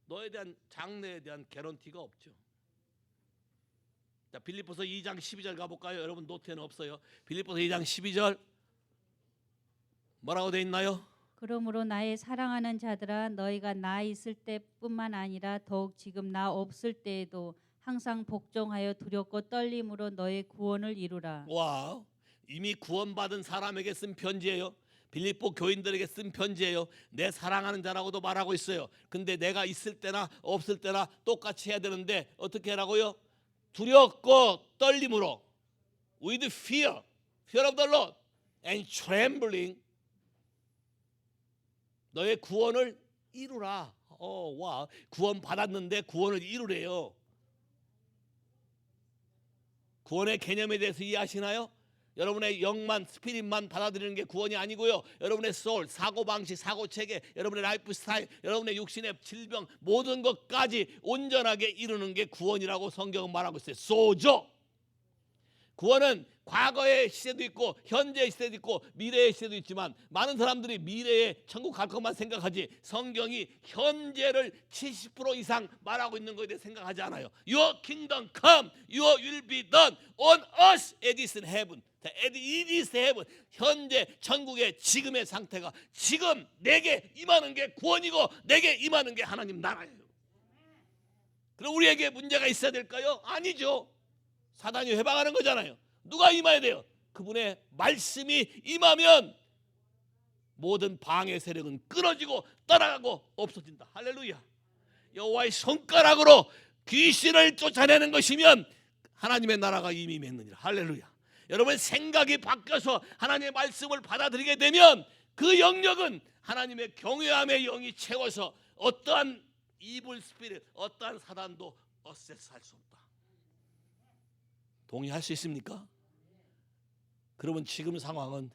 너에 대한 장래에 대한 개런티가 없죠. 자, 빌립보서 2장 12절 가볼까요? 여러분 노트에는 없어요. 빌립보서 2장 12절 뭐라고 돼 있나요? 그러므로 나의 사랑하는 자들아 너희가 나 있을 때뿐만 아니라 더욱 지금 나 없을 때에도 항상 복종하여 두렵고 떨림으로 너의 구원을 이루라. 와, 이미 구원받은 사람에게 쓴 편지예요. 빌립보 교인들에게 쓴 편지예요. 내 사랑하는 자라고도 말하고 있어요. 근데 내가 있을 때나 없을 때나 똑같이 해야 되는데 어떻게 하라고요? 두렵고 떨림으로, with fear of the Lord and trembling, 너의 구원을 이루라. 와, 구원 받았는데 구원을 이루래요. 구원의 개념에 대해서 이해하시나요? 여러분의 영만, 스피릿만 받아들이는 게 구원이 아니고요. 여러분의 소울, 사고방식, 사고체계, 여러분의 라이프 스타일, 여러분의 육신의 질병, 모든 것까지 온전하게 이루는 게 구원이라고 성경은 말하고 있어요. 소죠. 구원은 과거의 시대도 있고 현재의 시대도 있고 미래의 시대도 있지만 많은 사람들이 미래에 천국 갈 것만 생각하지 성경이 현재를 70% 이상 말하고 있는 것에 대해 생각하지 않아요. Your kingdom come, your will be done on earth as it is in heaven. As it is heaven. 현재 천국의 지금의 상태가 지금 내게 임하는 게 구원이고 내게 임하는 게 하나님 나라예요. 그럼 우리에게 문제가 있어야 될까요? 아니죠. 사단이 회방하는 거잖아요. 누가 임해야 돼요? 그분의 말씀이 임하면 모든 방해 세력은 끊어지고 떠나가고 없어진다. 할렐루야. 여호와의 손가락으로 귀신을 쫓아내는 것이면 하나님의 나라가 이미 맺느니라. 할렐루야. 여러분 생각이 바뀌어서 하나님의 말씀을 받아들이게 되면 그 영역은 하나님의 경외함의 영이 채워서 어떠한 이불 스피릿, 어떠한 사단도 어세스할 수 없다. 동의할 수 있습니까? 그러면 지금 상황은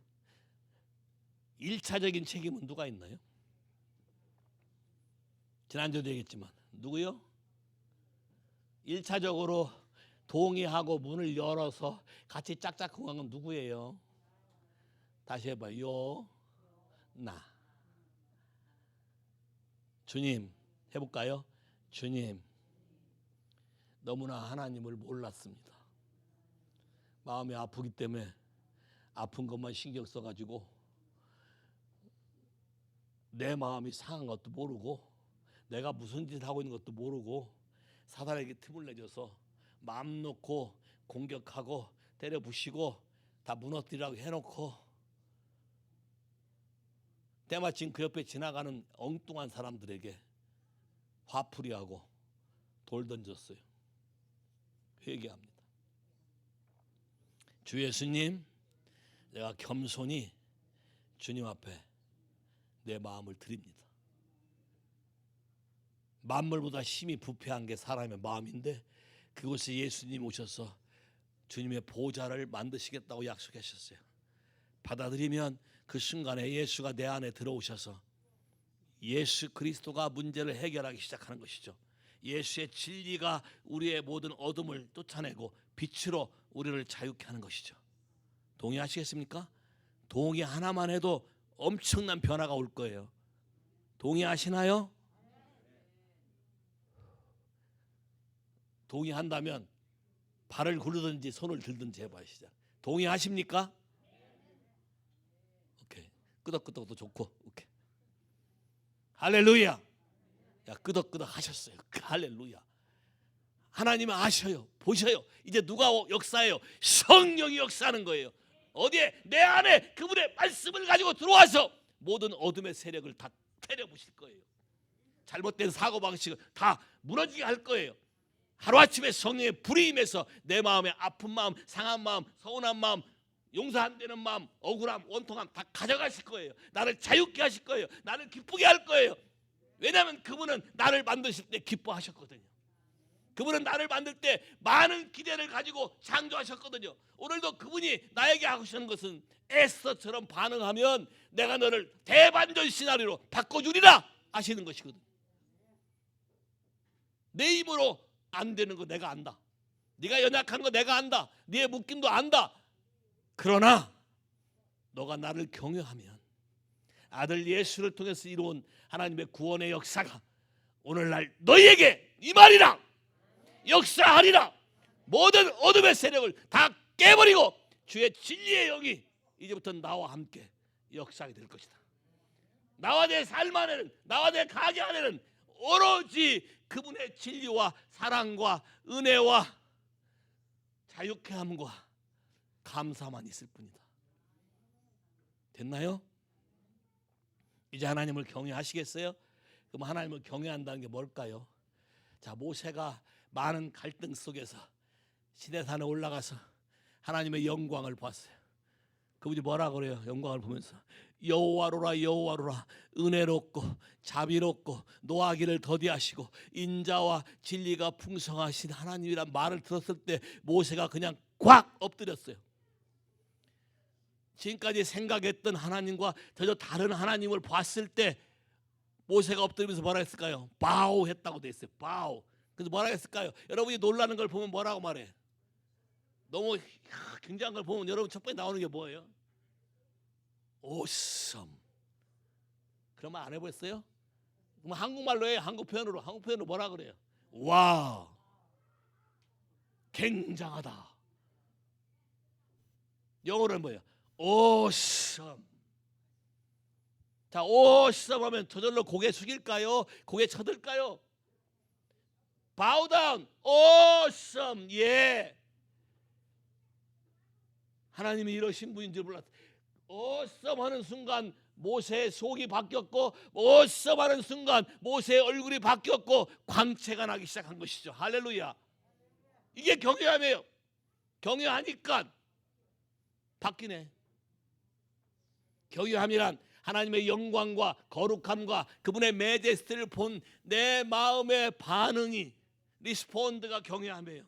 1차적인 책임은 누가 있나요? 지난주도 얘기했지만 누구요? 1차적으로 동의하고 문을 열어서 같이 짝짝꿍한 건 누구예요? 다시 해봐요. 나. 주님 해볼까요? 주님, 너무나 하나님을 몰랐습니다. 마음이 아프기 때문에 아픈 것만 신경 써가지고 내 마음이 상한 것도 모르고 내가 무슨 짓을 하고 있는 것도 모르고 사단에게 틈을 내줘서 마음 놓고 공격하고 때려부시고 다 무너뜨리라고 해놓고 때마침 그 옆에 지나가는 엉뚱한 사람들에게 화풀이하고 돌 던졌어요. 회개합니다. 주 예수님, 내가 겸손히 주님 앞에 내 마음을 드립니다. 만물보다 힘이 부패한 게 사람의 마음인데 그곳에 예수님 오셔서 주님의 보좌를 만드시겠다고 약속하셨어요. 받아들이면 그 순간에 예수가 내 안에 들어오셔서 예수 그리스도가 문제를 해결하기 시작하는 것이죠. 예수의 진리가 우리의 모든 어둠을 쫓아내고 빛으로 우리를 자유케 하는 것이죠. 동의하시겠습니까? 동의 하나만 해도 엄청난 변화가 올 거예요. 동의하시나요? 동의한다면 발을 구르든지 손을 들든지 해봐요. 시작. 동의하십니까? 오케이. 끄덕끄덕도 좋고. 오케이. 할렐루야. 야, 끄덕끄덕 하셨어요. 할렐루야. 하나님은 아셔요. 보셔요. 이제 누가 역사해요? 성령이 역사하는 거예요. 어디에? 내 안에 그분의 말씀을 가지고 들어와서 모든 어둠의 세력을 다 때려부실 거예요. 잘못된 사고방식을 다 무너지게 할 거예요. 하루아침에 성령의 불이 임해서 내 마음의 아픈 마음, 상한 마음, 서운한 마음, 용서 안 되는 마음, 억울함, 원통함 다 가져가실 거예요. 나를 자유케 하실 거예요. 나를 기쁘게 할 거예요. 왜냐하면 그분은 나를 만드실 때 기뻐하셨거든요. 그분은 나를 만들 때 많은 기대를 가지고 창조하셨거든요. 오늘도 그분이 나에게 하시는 것은 에스더처럼 반응하면 내가 너를 대반전 시나리오로 바꿔주리라 하시는 것이거든요. 내 힘으로 안 되는 거 내가 안다. 네가 연약한 거 내가 안다. 네의 묶임도 안다. 그러나 너가 나를 경외하면 아들 예수를 통해서 이루어온 하나님의 구원의 역사가 오늘날 너희에게 임하리라. 역사하리라. 모든 어둠의 세력을 다 깨버리고 주의 진리의 영이 이제부터 나와 함께 역사하게 될 것이다. 나와 내 삶 안에는, 나와 내 가게 안에는 오로지 그분의 진리와 사랑과 은혜와 자유케함과 감사만 있을 뿐이다. 됐나요? 이제 하나님을 경외하시겠어요? 그럼 하나님을 경외한다는 게 뭘까요? 자, 모세가 많은 갈등 속에서 시내산에 올라가서 하나님의 영광을 봤어요. 그분이 뭐라 그래요? 영광을 보면서 여호와로라 여호와로라 은혜롭고 자비롭고 노하기를 더디하시고 인자와 진리가 풍성하신 하나님이란 말을 들었을 때 모세가 그냥 꽉 엎드렸어요. 지금까지 생각했던 하나님과 전혀 다른 하나님을 봤을 때 모세가 엎드리면서 뭐라 했을까요? 바우 했다고 돼 있어요. 바우. 그래서 뭐라 했을까요? 여러분이 놀라는 걸 보면 뭐라고 말해? 너무 굉장한 걸 보면 여러분 첫 번째 나오는 게 뭐예요? awesome. 그런 말 안 해보셨어요? 그럼 한국말로 해요. 한국 표현으로 뭐라 그래요? 와, 굉장하다. 영어로는 뭐예요? awesome. 자, awesome 하면 저절로 고개 숙일까요? 고개 쳐들까요? bow down. awesome. 예. 하나님이 이러신 분인 줄 몰랐어요. awesome 하는 순간 모세의 속이 바뀌었고 awesome 하는 순간 모세의 얼굴이 바뀌었고 광채가 나기 시작한 것이죠. 할렐루야. 이게 경외함이에요. 경외하니까 바뀌네. 경외함이란 하나님의 영광과 거룩함과 그분의 메제스티를 본 내 마음의 반응이 리스폰드가 경외함이에요.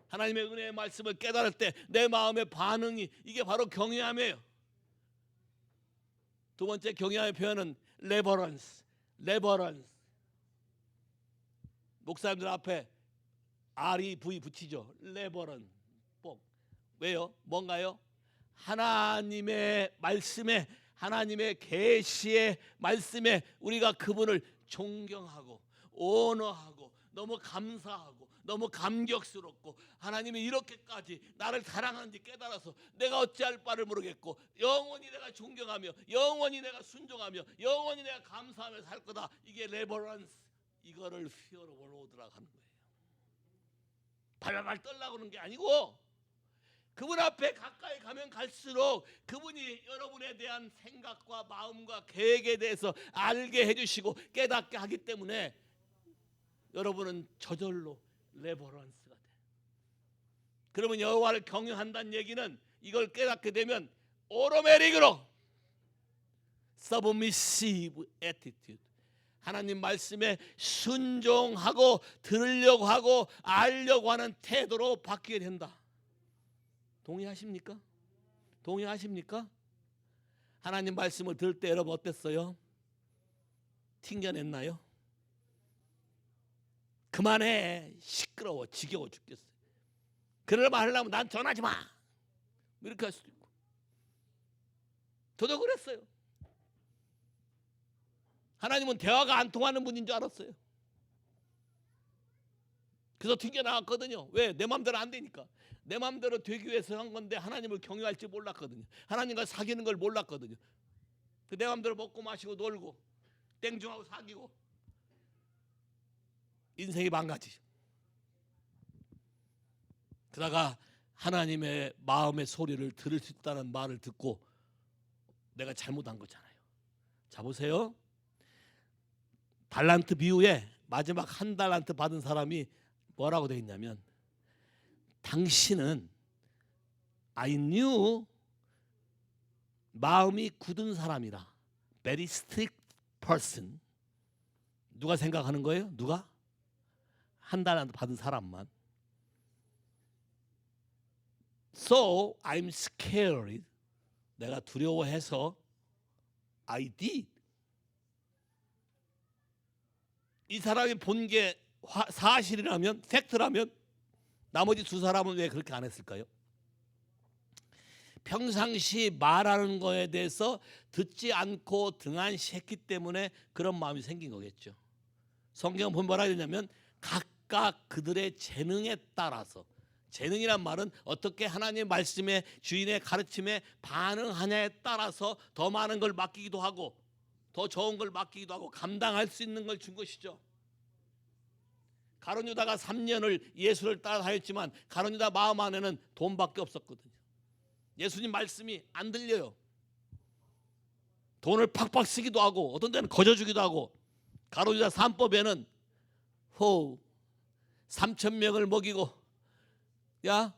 하나님의 은혜의 말씀을 깨달을 때 내 마음의 반응이 이게 바로 경외함이에요. 두 번째 경외함의 표현은 레버런스. 목사님들 앞에 REV 붙이죠. 레버런. 왜요? 뭔가요? 하나님의 말씀에 하나님의 계시의 말씀에 우리가 그분을 존경하고 오너하고 너무 감사하고 너무 감격스럽고 하나님이 이렇게까지 나를 사랑하는지 깨달아서 내가 어찌할 바를 모르겠고 영원히 내가 존경하며 영원히 내가 순종하며 영원히 내가 감사하며 살 거다. 이게 레버런스. 이거를 fear of the Lord라고 하는 거예요. 발발발 떨라고 하는 게 아니고 그분 앞에 가까이 가면 갈수록 그분이 여러분에 대한 생각과 마음과 계획에 대해서 알게 해주시고 깨닫게 하기 때문에 여러분은 저절로 레버런스가 돼. 그러면 여호와를 경외한다는 얘기는 이걸 깨닫게 되면 오토매틱으로 submissive attitude, 하나님 말씀에 순종하고 들으려고 하고 알려고 하는 태도로 바뀌게 된다. 동의하십니까? 동의하십니까? 하나님 말씀을 들을 때 여러분 어땠어요? 튕겨냈나요? 그만해, 시끄러워, 지겨워 죽겠어요. 그런 말 하려면 난 전하지 마, 이렇게 할 수도 있고. 저도 그랬어요. 하나님은 대화가 안 통하는 분인 줄 알았어요. 그래서 튕겨나왔거든요. 왜? 내 마음대로 안 되니까. 내 마음대로 되기 위해서 한 건데 하나님을 경외할 줄 몰랐거든요. 하나님과 사귀는 걸 몰랐거든요. 내 마음대로 먹고 마시고 놀고 땡중하고 사귀고 인생이 망가지죠. 그러다가 하나님의 마음의 소리를 들을 수 있다는 말을 듣고 내가 잘못한 거잖아요. 자, 보세요. 달란트 비유에 마지막 한 달란트 받은 사람이 뭐라고 되어 있냐면, 당신은 I knew, 마음이 굳은 사람이라, very strict person. 누가 생각하는 거예요? 누가? 한 달란트 받은 사람만. So I'm scared. 내가 두려워해서 I did. 이 사람이 본 게 사실이라면, 팩트라면 나머지 두 사람은 왜 그렇게 안 했을까요? 평상시 말하는 거에 대해서 듣지 않고 등한시했기 때문에 그런 마음이 생긴 거겠죠. 성경 보면 뭐라 그러냐면 각각 그들의 재능에 따라서, 재능이란 말은 어떻게 하나님의 말씀에, 주인의 가르침에 반응하냐에 따라서 더 많은 걸 맡기기도 하고 더 좋은 걸 맡기기도 하고 감당할 수 있는 걸 준 것이죠. 가룟 유다가 3년을 예수를 따라다녔지만 가룟 유다 마음 안에는 돈밖에 없었거든요. 예수님 말씀이 안 들려요. 돈을 팍팍 쓰기도 하고 어떤 데는 거저주기도 하고 가룟유다 3법에는 호 3,000명을 먹이고 야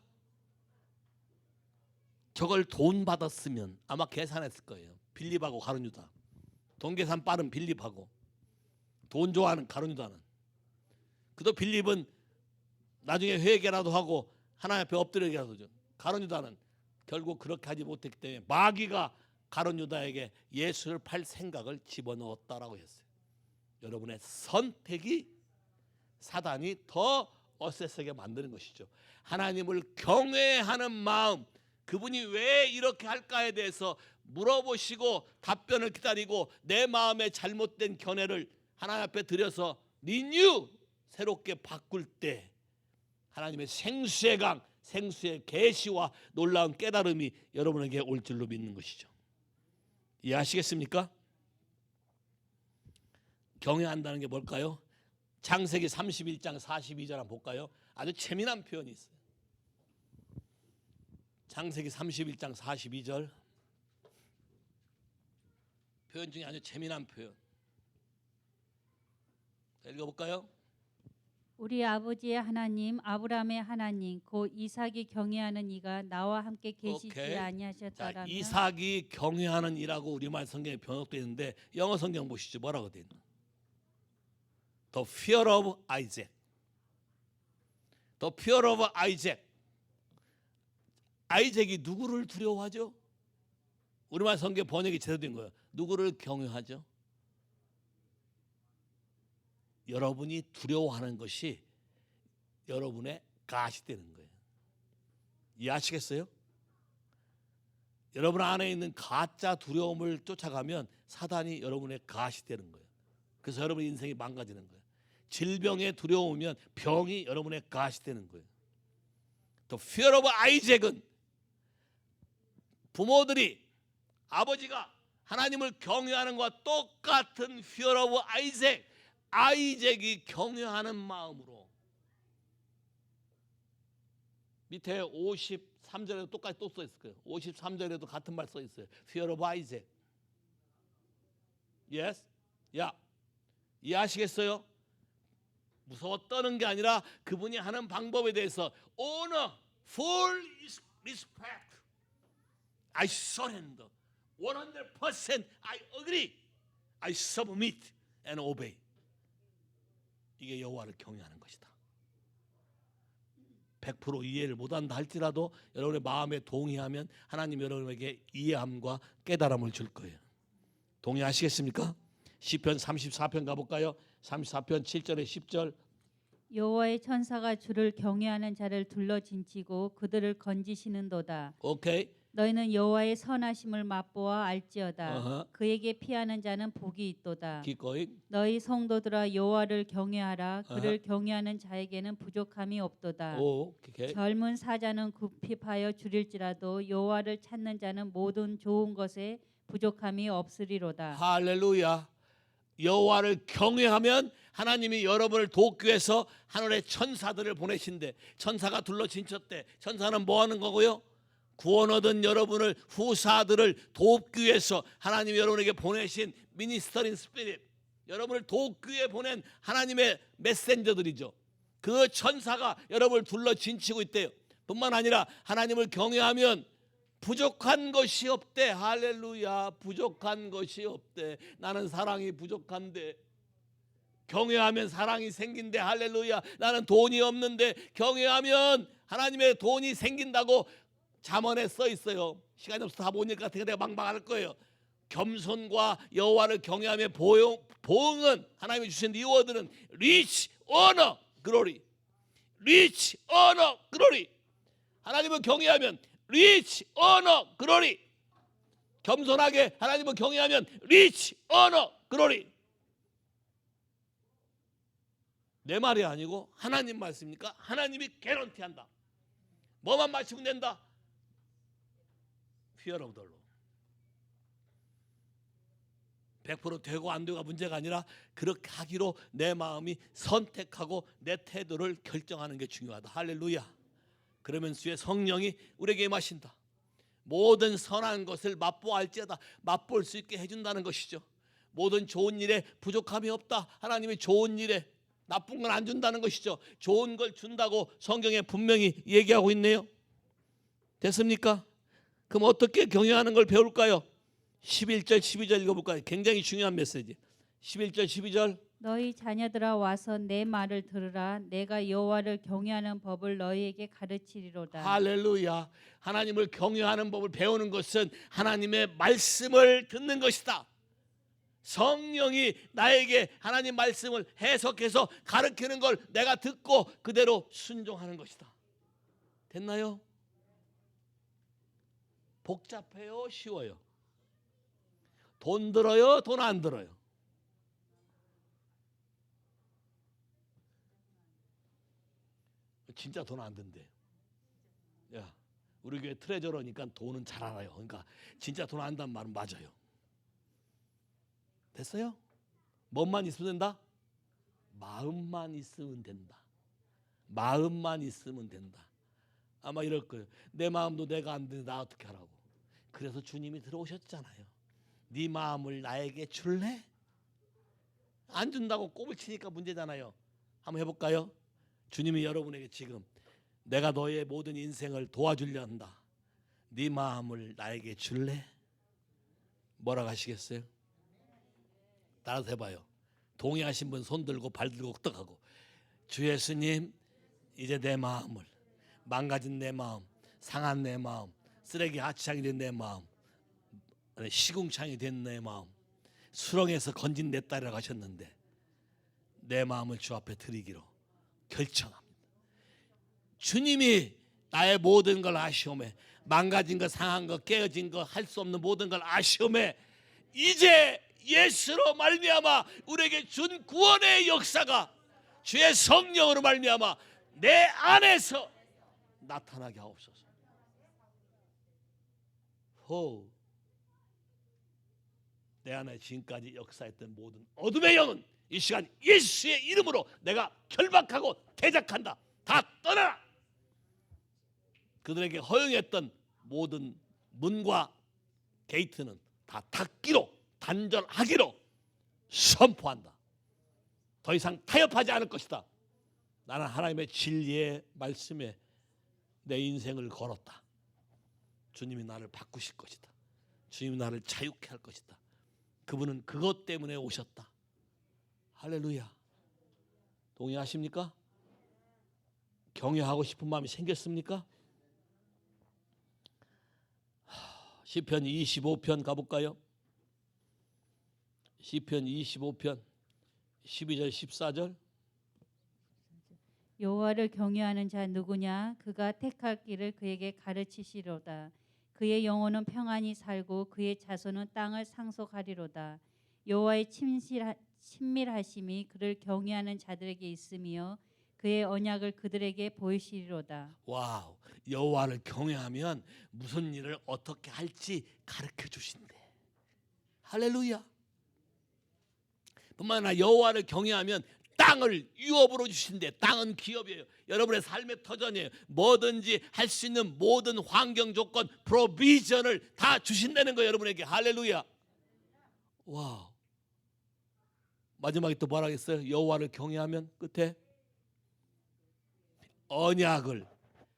저걸 돈 받았으면 아마 계산했을 거예요. 빌립하고 가룟유다. 돈 계산 빠른 빌립하고 돈 좋아하는 가룟유다는. 그도 빌립은 나중에 회개라도 하고 하나님 앞에 엎드리게라도 하죠. 가룟유다는 결국 그렇게 하지 못했기 때문에 마귀가 가룟유다에게 예수를 팔 생각을 집어넣었다라고 했어요. 여러분의 선택이 사단이 더 어세세게 만드는 것이죠. 하나님을 경외하는 마음, 그분이 왜 이렇게 할까에 대해서 물어보시고 답변을 기다리고 내 마음의 잘못된 견해를 하나님 앞에 드려서 리뉴 새롭게 바꿀 때 하나님의 생수의 강, 생수의 계시와 놀라운 깨달음이 여러분에게 올 줄로 믿는 것이죠. 이해하시겠습니까? 경외한다는 게 뭘까요? 창세기 31장 42절 한번 볼까요? 아주 재미난 표현이 있어요. 창세기 31장 42절 표현 중에 아주 재미난 표현. 읽어볼까요? 우리 아버지의 하나님 아브라함의 하나님 곧 이삭이 경외하는 이가 나와 함께 계시지 오케이. 자, 아니하셨다라면 이삭이 경외하는 이라고 우리말 성경에 번역되어 있는데 영어 성경 보시죠. 뭐라고 되어 있나? The fear of Isaac. The fear of Isaac. 아이작이 누구를 두려워하죠? 우리말 성경 번역이 제대로 된 거예요. 누구를 경외하죠? 여러분이 두려워하는 것이 여러분의 가시되는 거예요. 이해하시겠어요? 여러분 안에 있는 가짜 두려움을 쫓아가면 사단이 여러분의 가시되는 거예요. 그래서 여러분 인생이 망가지는 거예요. 질병에 두려우면 병이 여러분의 가시되는 거예요. The fear of Isaac은 부모들이 아버지가 하나님을 경외하는 것과 똑같은 fear of Isaac, 아이작이 경외하는 마음으로. 밑에 53절에도 똑같이 또 써 있을 거예요. 53절에도 같은 말 써 있어요. fear of Isaac. Yes? 야, 이해하시겠어요? 무서워 떠는 게 아니라 그분이 하는 방법에 대해서 honor, full respect. I surrender. 100% I agree. I submit and obey. 이게 여호와를 경외하는 것이다. 100% 이해를 못한다 할지라도 여러분의 마음에 동의하면 하나님 여러분에게 이해함과 깨달음을 줄 거예요. 동의하시겠습니까? 시편 34편 가볼까요? 34편 7절에 10절. 여호와의 천사가 주를 경외하는 자를 둘러 진치고 그들을 건지시는도다. 오케이. 너희는 여호와의 선하심을 맛보아 알지어다. 어허. 그에게 피하는 자는 복이 있도다. 기꺼이. 너희 성도들아 여호와를 경외하라. 그를 경외하는 자에게는 부족함이 없도다. 오, 오케이. 젊은 사자는 굽힙하여 줄일지라도 여호와를 찾는 자는 모든 좋은 것에 부족함이 없으리로다. 할렐루야. 여호와를 경외하면 하나님이 여러분을 돕기 위해서 하늘의 천사들을 보내신대. 천사가 둘러 진쳤대. 천사는 뭐 하는 거고요? 구원 얻은 여러분을, 후사들을 돕기 위해서 하나님이 여러분에게 보내신 미니스터링 스피릿, 여러분을 돕기 위해 보낸 하나님의 메신저들이죠. 그 천사가 여러분을 둘러 진치고 있대요. 뿐만 아니라 하나님을 경외하면 부족한 것이 없대. 할렐루야. 부족한 것이 없대. 나는 사랑이 부족한데 경외하면 사랑이 생긴대. 할렐루야. 나는 돈이 없는데 경외하면 하나님의 돈이 생긴다고 잠언에 써 있어요. 시간이 없어서 다 못 읽을 것 같으니까 내가 망방할 거예요. 겸손과 여호와를 경외하며 보응은 하나님이 주신 리워드는 리치, 언어, 글로리. 리치, 언어, 글로리. 하나님을 경외하면 리치, 언어, 글로리. 겸손하게 하나님을 경외하면 리치, 언어, 글로리. 내 말이 아니고 하나님 말씀입니까? 하나님이 개런티한다. 뭐만 마시면 된다? fear of the Lord. 100% 되고 안 되고가 문제가 아니라 그렇게 하기로 내 마음이 선택하고 내 태도를 결정하는 게 중요하다. 할렐루야. 그러면 주의 성령이 우리에게 임하신다. 모든 선한 것을 맛보알지어다. 맛볼 수 있게 해준다는 것이죠. 모든 좋은 일에 부족함이 없다. 하나님이 좋은 일에 나쁜 건 안 준다는 것이죠. 좋은 걸 준다고 성경에 분명히 얘기하고 있네요. 됐습니까? 그럼 어떻게 경영하는 걸 배울까요? 11절 12절 읽어볼까요? 굉장히 중요한 메시지. 11절 12절 너희 자녀들아 와서 내 말을 들으라. 내가 여호와를 경외하는 법을 너희에게 가르치리로다. 할렐루야. 하나님을 경외하는 법을 배우는 것은 하나님의 말씀을 듣는 것이다. 성령이 나에게 하나님 말씀을 해석해서 가르치는 걸 내가 듣고 그대로 순종하는 것이다. 됐나요? 복잡해요? 쉬워요? 돈 들어요? 돈 안 들어요? 진짜 돈 안 든대. 야, 우리 교회 트레저러니까 돈은 잘 알아요. 그러니까 진짜 돈 안 든다는 말은 맞아요. 됐어요? 뭐만 있으면 된다? 마음만 있으면 된다. 마음만 있으면 된다. 아마 이럴 거예요. 내 마음도 내가 안 되는데 나 어떻게 하라고. 그래서 주님이 들어오셨잖아요. 네 마음을 나에게 줄래? 안 준다고 꼽을 치니까 문제잖아요. 한번 해볼까요? 주님이 여러분에게 지금 내가 너의 모든 인생을 도와주려 한다. 네 마음을 나에게 줄래? 뭐라고 하시겠어요? 따라서 해봐요. 동의하신 분 손 들고 발 들고 끄떡하고 주 예수님 이제 내 마음을 망가진 내 마음, 상한 내 마음, 쓰레기 하찮게 된 내 마음, 시궁창이 된 내 마음, 수렁에서 건진 내 딸이라고 하셨는데 내 마음을 주 앞에 드리기로 결정합니다. 주님이 나의 모든 걸 아시오매, 망가진 거, 상한 거, 깨어진 거, 할 수 없는 모든 걸 아시오매, 이제 예수로 말미암아 우리에게 준 구원의 역사가 주의 성령으로 말미암아 내 안에서 나타나게 하옵소서. 호, 내 안에 지금까지 역사했던 모든 어둠의 영은 이 시간 예수의 이름으로 내가 결박하고 대적한다. 다 떠나라. 그들에게 허용했던 모든 문과 게이트는 다 닫기로, 단절하기로 선포한다. 더 이상 타협하지 않을 것이다. 나는 하나님의 진리의 말씀에 내 인생을 걸었다. 주님이 나를 바꾸실 것이다. 주님이 나를 자유케 할 것이다. 그분은 그것 때문에 오셨다. 할렐루야. 동의하십니까? 경외하고 싶은 마음이 생겼습니까? 시편 25편 가볼까요? 시편 25편 12절 14절 여호와를 경외하는 자 누구냐? 그가 택할 길을 그에게 가르치시로다. 그의 영혼은 평안히 살고 그의 자손은 땅을 상속하리로다. 여호와의 친밀하심이 그를 경외하는 자들에게 있으며 그의 언약을 그들에게 보이시리로다. 와우, 여호와를 경외하면 무슨 일을 어떻게 할지 가르쳐 주신대. 할렐루야. 뿐만 아니라 여호와를 경외하면 땅을 유업으로 주신대. 땅은 기업이에요. 여러분의 삶의 터전이에요. 뭐든지 할 수 있는 모든 환경 조건, 프로비전을 다 주신다는 거예요. 여러분에게. 할렐루야. 와우. 마지막에 또 뭐라 했어요? 여호와를 경외하면 끝에 언약을,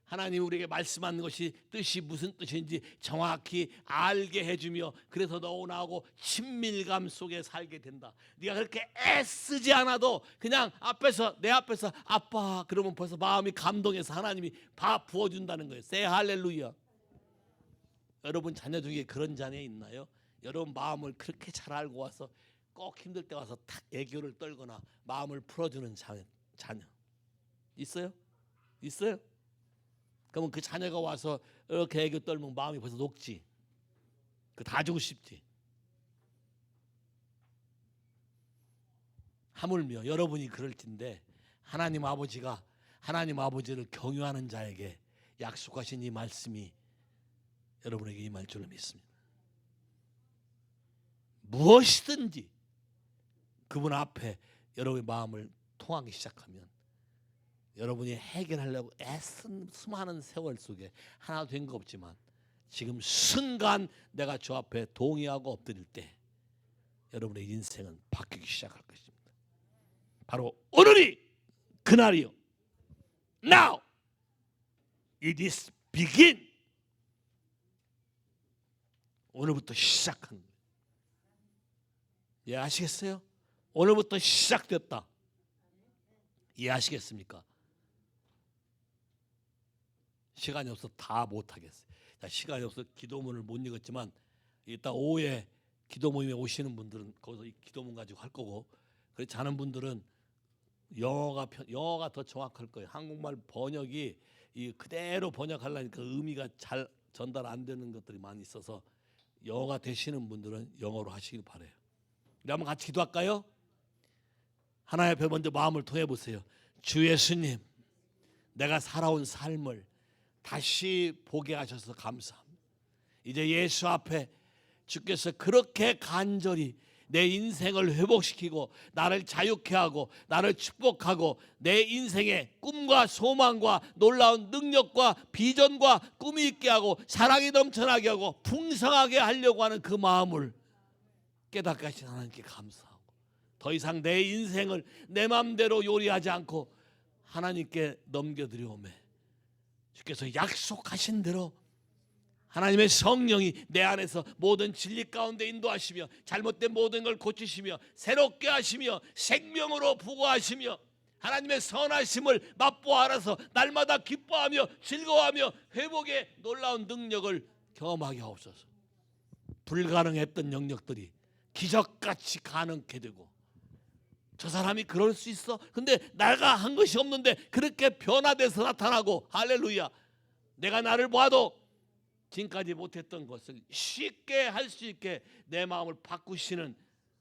하나님이 우리에게 말씀한 것이 뜻이 무슨 뜻인지 정확히 알게 해주며 그래서 너하고 나하고 친밀감 속에 살게 된다. 네가 그렇게 애쓰지 않아도 그냥 내 앞에서 아빠 그러면 벌써 마음이 감동해서 하나님이 다 부어준다는 거예요. 세 할렐루야. 여러분 자녀 중에 그런 자녀 있나요? 여러분 마음을 그렇게 잘 알고 와서 꼭 힘들 때 와서 탁 애교를 떨거나 마음을 풀어주는 자녀 있어요? 있어요? 그러면 그 자녀가 와서 이렇게 애교 떨면 마음이 벌써 녹지. 그 다 주고 싶지. 하물며 여러분이 그럴진데 하나님 아버지가 하나님 아버지를 경유하는 자에게 약속하신 이 말씀이 여러분에게 임할 줄로 믿습니다. 무엇이든지 그분 앞에 여러분의 마음을 통하기 시작하면 여러분이 해결하려고 애쓴 수많은 세월 속에 하나도 된 거 없지만 지금 순간 내가 주 앞에 동의하고 엎드릴 때 여러분의 인생은 바뀌기 시작할 것입니다. 바로 오늘이 그날이요. Now it is begin. 오늘부터 시작하는 거예요. 이해하시겠어요? 오늘부터 시작됐다. 이해하시겠습니까? 시간이 없어 다 못하겠어요. 시간이 없어 기도문을 못 읽었지만 이따 오후에 기도 모임에 오시는 분들은 거기서 이 기도문 가지고 할 거고, 그렇지 않은 분들은 영어가 더 정확할 거예요. 한국말 번역이 이 그대로 번역하려니까 의미가 잘 전달 안 되는 것들이 많이 있어서 영어가 되시는 분들은 영어로 하시길 바래요. 우리 한번 같이 기도할까요? 하나님 앞에 먼저 마음을 통해 보세요. 주 예수님, 내가 살아온 삶을 다시 보게 하셔서 감사합니다. 이제 예수 앞에 주께서 그렇게 간절히 내 인생을 회복시키고 나를 자유케 하고 나를 축복하고 내 인생에 꿈과 소망과 놀라운 능력과 비전과 꿈이 있게 하고 사랑이 넘쳐나게 하고 풍성하게 하려고 하는 그 마음을 깨닫게 하신 하나님께 감사하고, 더 이상 내 인생을 내 마음대로 요리하지 않고 하나님께 넘겨드려오매 주께서 약속하신 대로 하나님의 성령이 내 안에서 모든 진리 가운데 인도하시며 잘못된 모든 걸 고치시며 새롭게 하시며 생명으로 부과하시며 하나님의 선하심을 맛보아 알아서 날마다 기뻐하며 즐거워하며 회복의 놀라운 능력을 경험하게 하옵소서. 불가능했던 영역들이 기적같이 가능케 되고, 저 사람이 그럴 수 있어? 근데 내가 한 것이 없는데 그렇게 변화돼서 나타나고, 할렐루야, 내가 나를 봐도 지금까지 못했던 것을 쉽게 할 수 있게 내 마음을 바꾸시는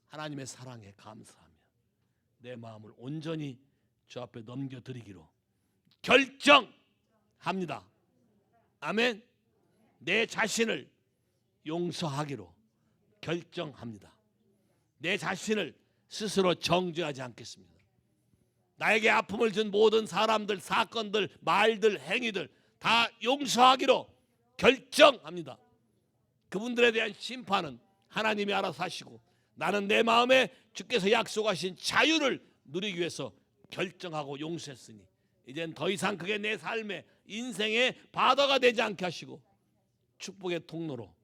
하나님의 사랑에 감사하며 내 마음을 온전히 주 앞에 넘겨드리기로 결정합니다. 아멘. 내 자신을 용서하기로 결정합니다. 내 자신을 스스로 정죄하지 않겠습니다. 나에게 아픔을 준 모든 사람들, 사건들, 말들, 행위들 다 용서하기로 결정합니다. 그분들에 대한 심판은 하나님이 알아서 하시고 나는 내 마음에 주께서 약속하신 자유를 누리기 위해서 결정하고 용서했으니 이젠 더 이상 그게 내 삶의 인생의 바다가 되지 않게 하시고 축복의 통로로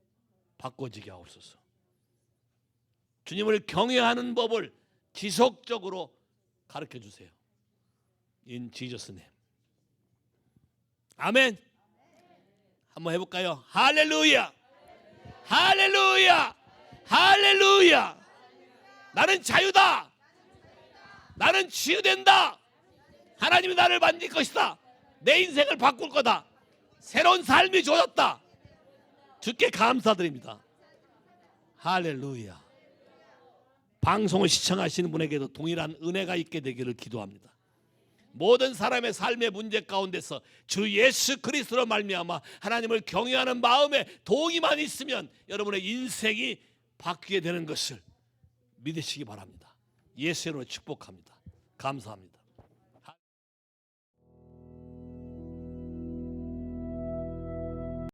바꿔지게 하옵소서. 주님을 경외하는 법을 지속적으로 가르쳐 주세요. In Jesus' name. 아멘. 한번 해볼까요? 할렐루야, 할렐루야, 할렐루야. 나는 자유다. 나는 치유된다. 하나님이 나를 만질 것이다. 내 인생을 바꿀 거다. 새로운 삶이 주어졌다. 주께 감사드립니다. 할렐루야. 방송을 시청하시는 분에게도 동일한 은혜가 있게 되기를 기도합니다. 모든 사람의 삶의 문제 가운데서 주 예수 그리스도로 말미암아 하나님을 경외하는 마음에 동의만 있으면 여러분의 인생이 바뀌게 되는 것을 믿으시기 바랍니다. 예수 이름으로 축복합니다. 감사합니다.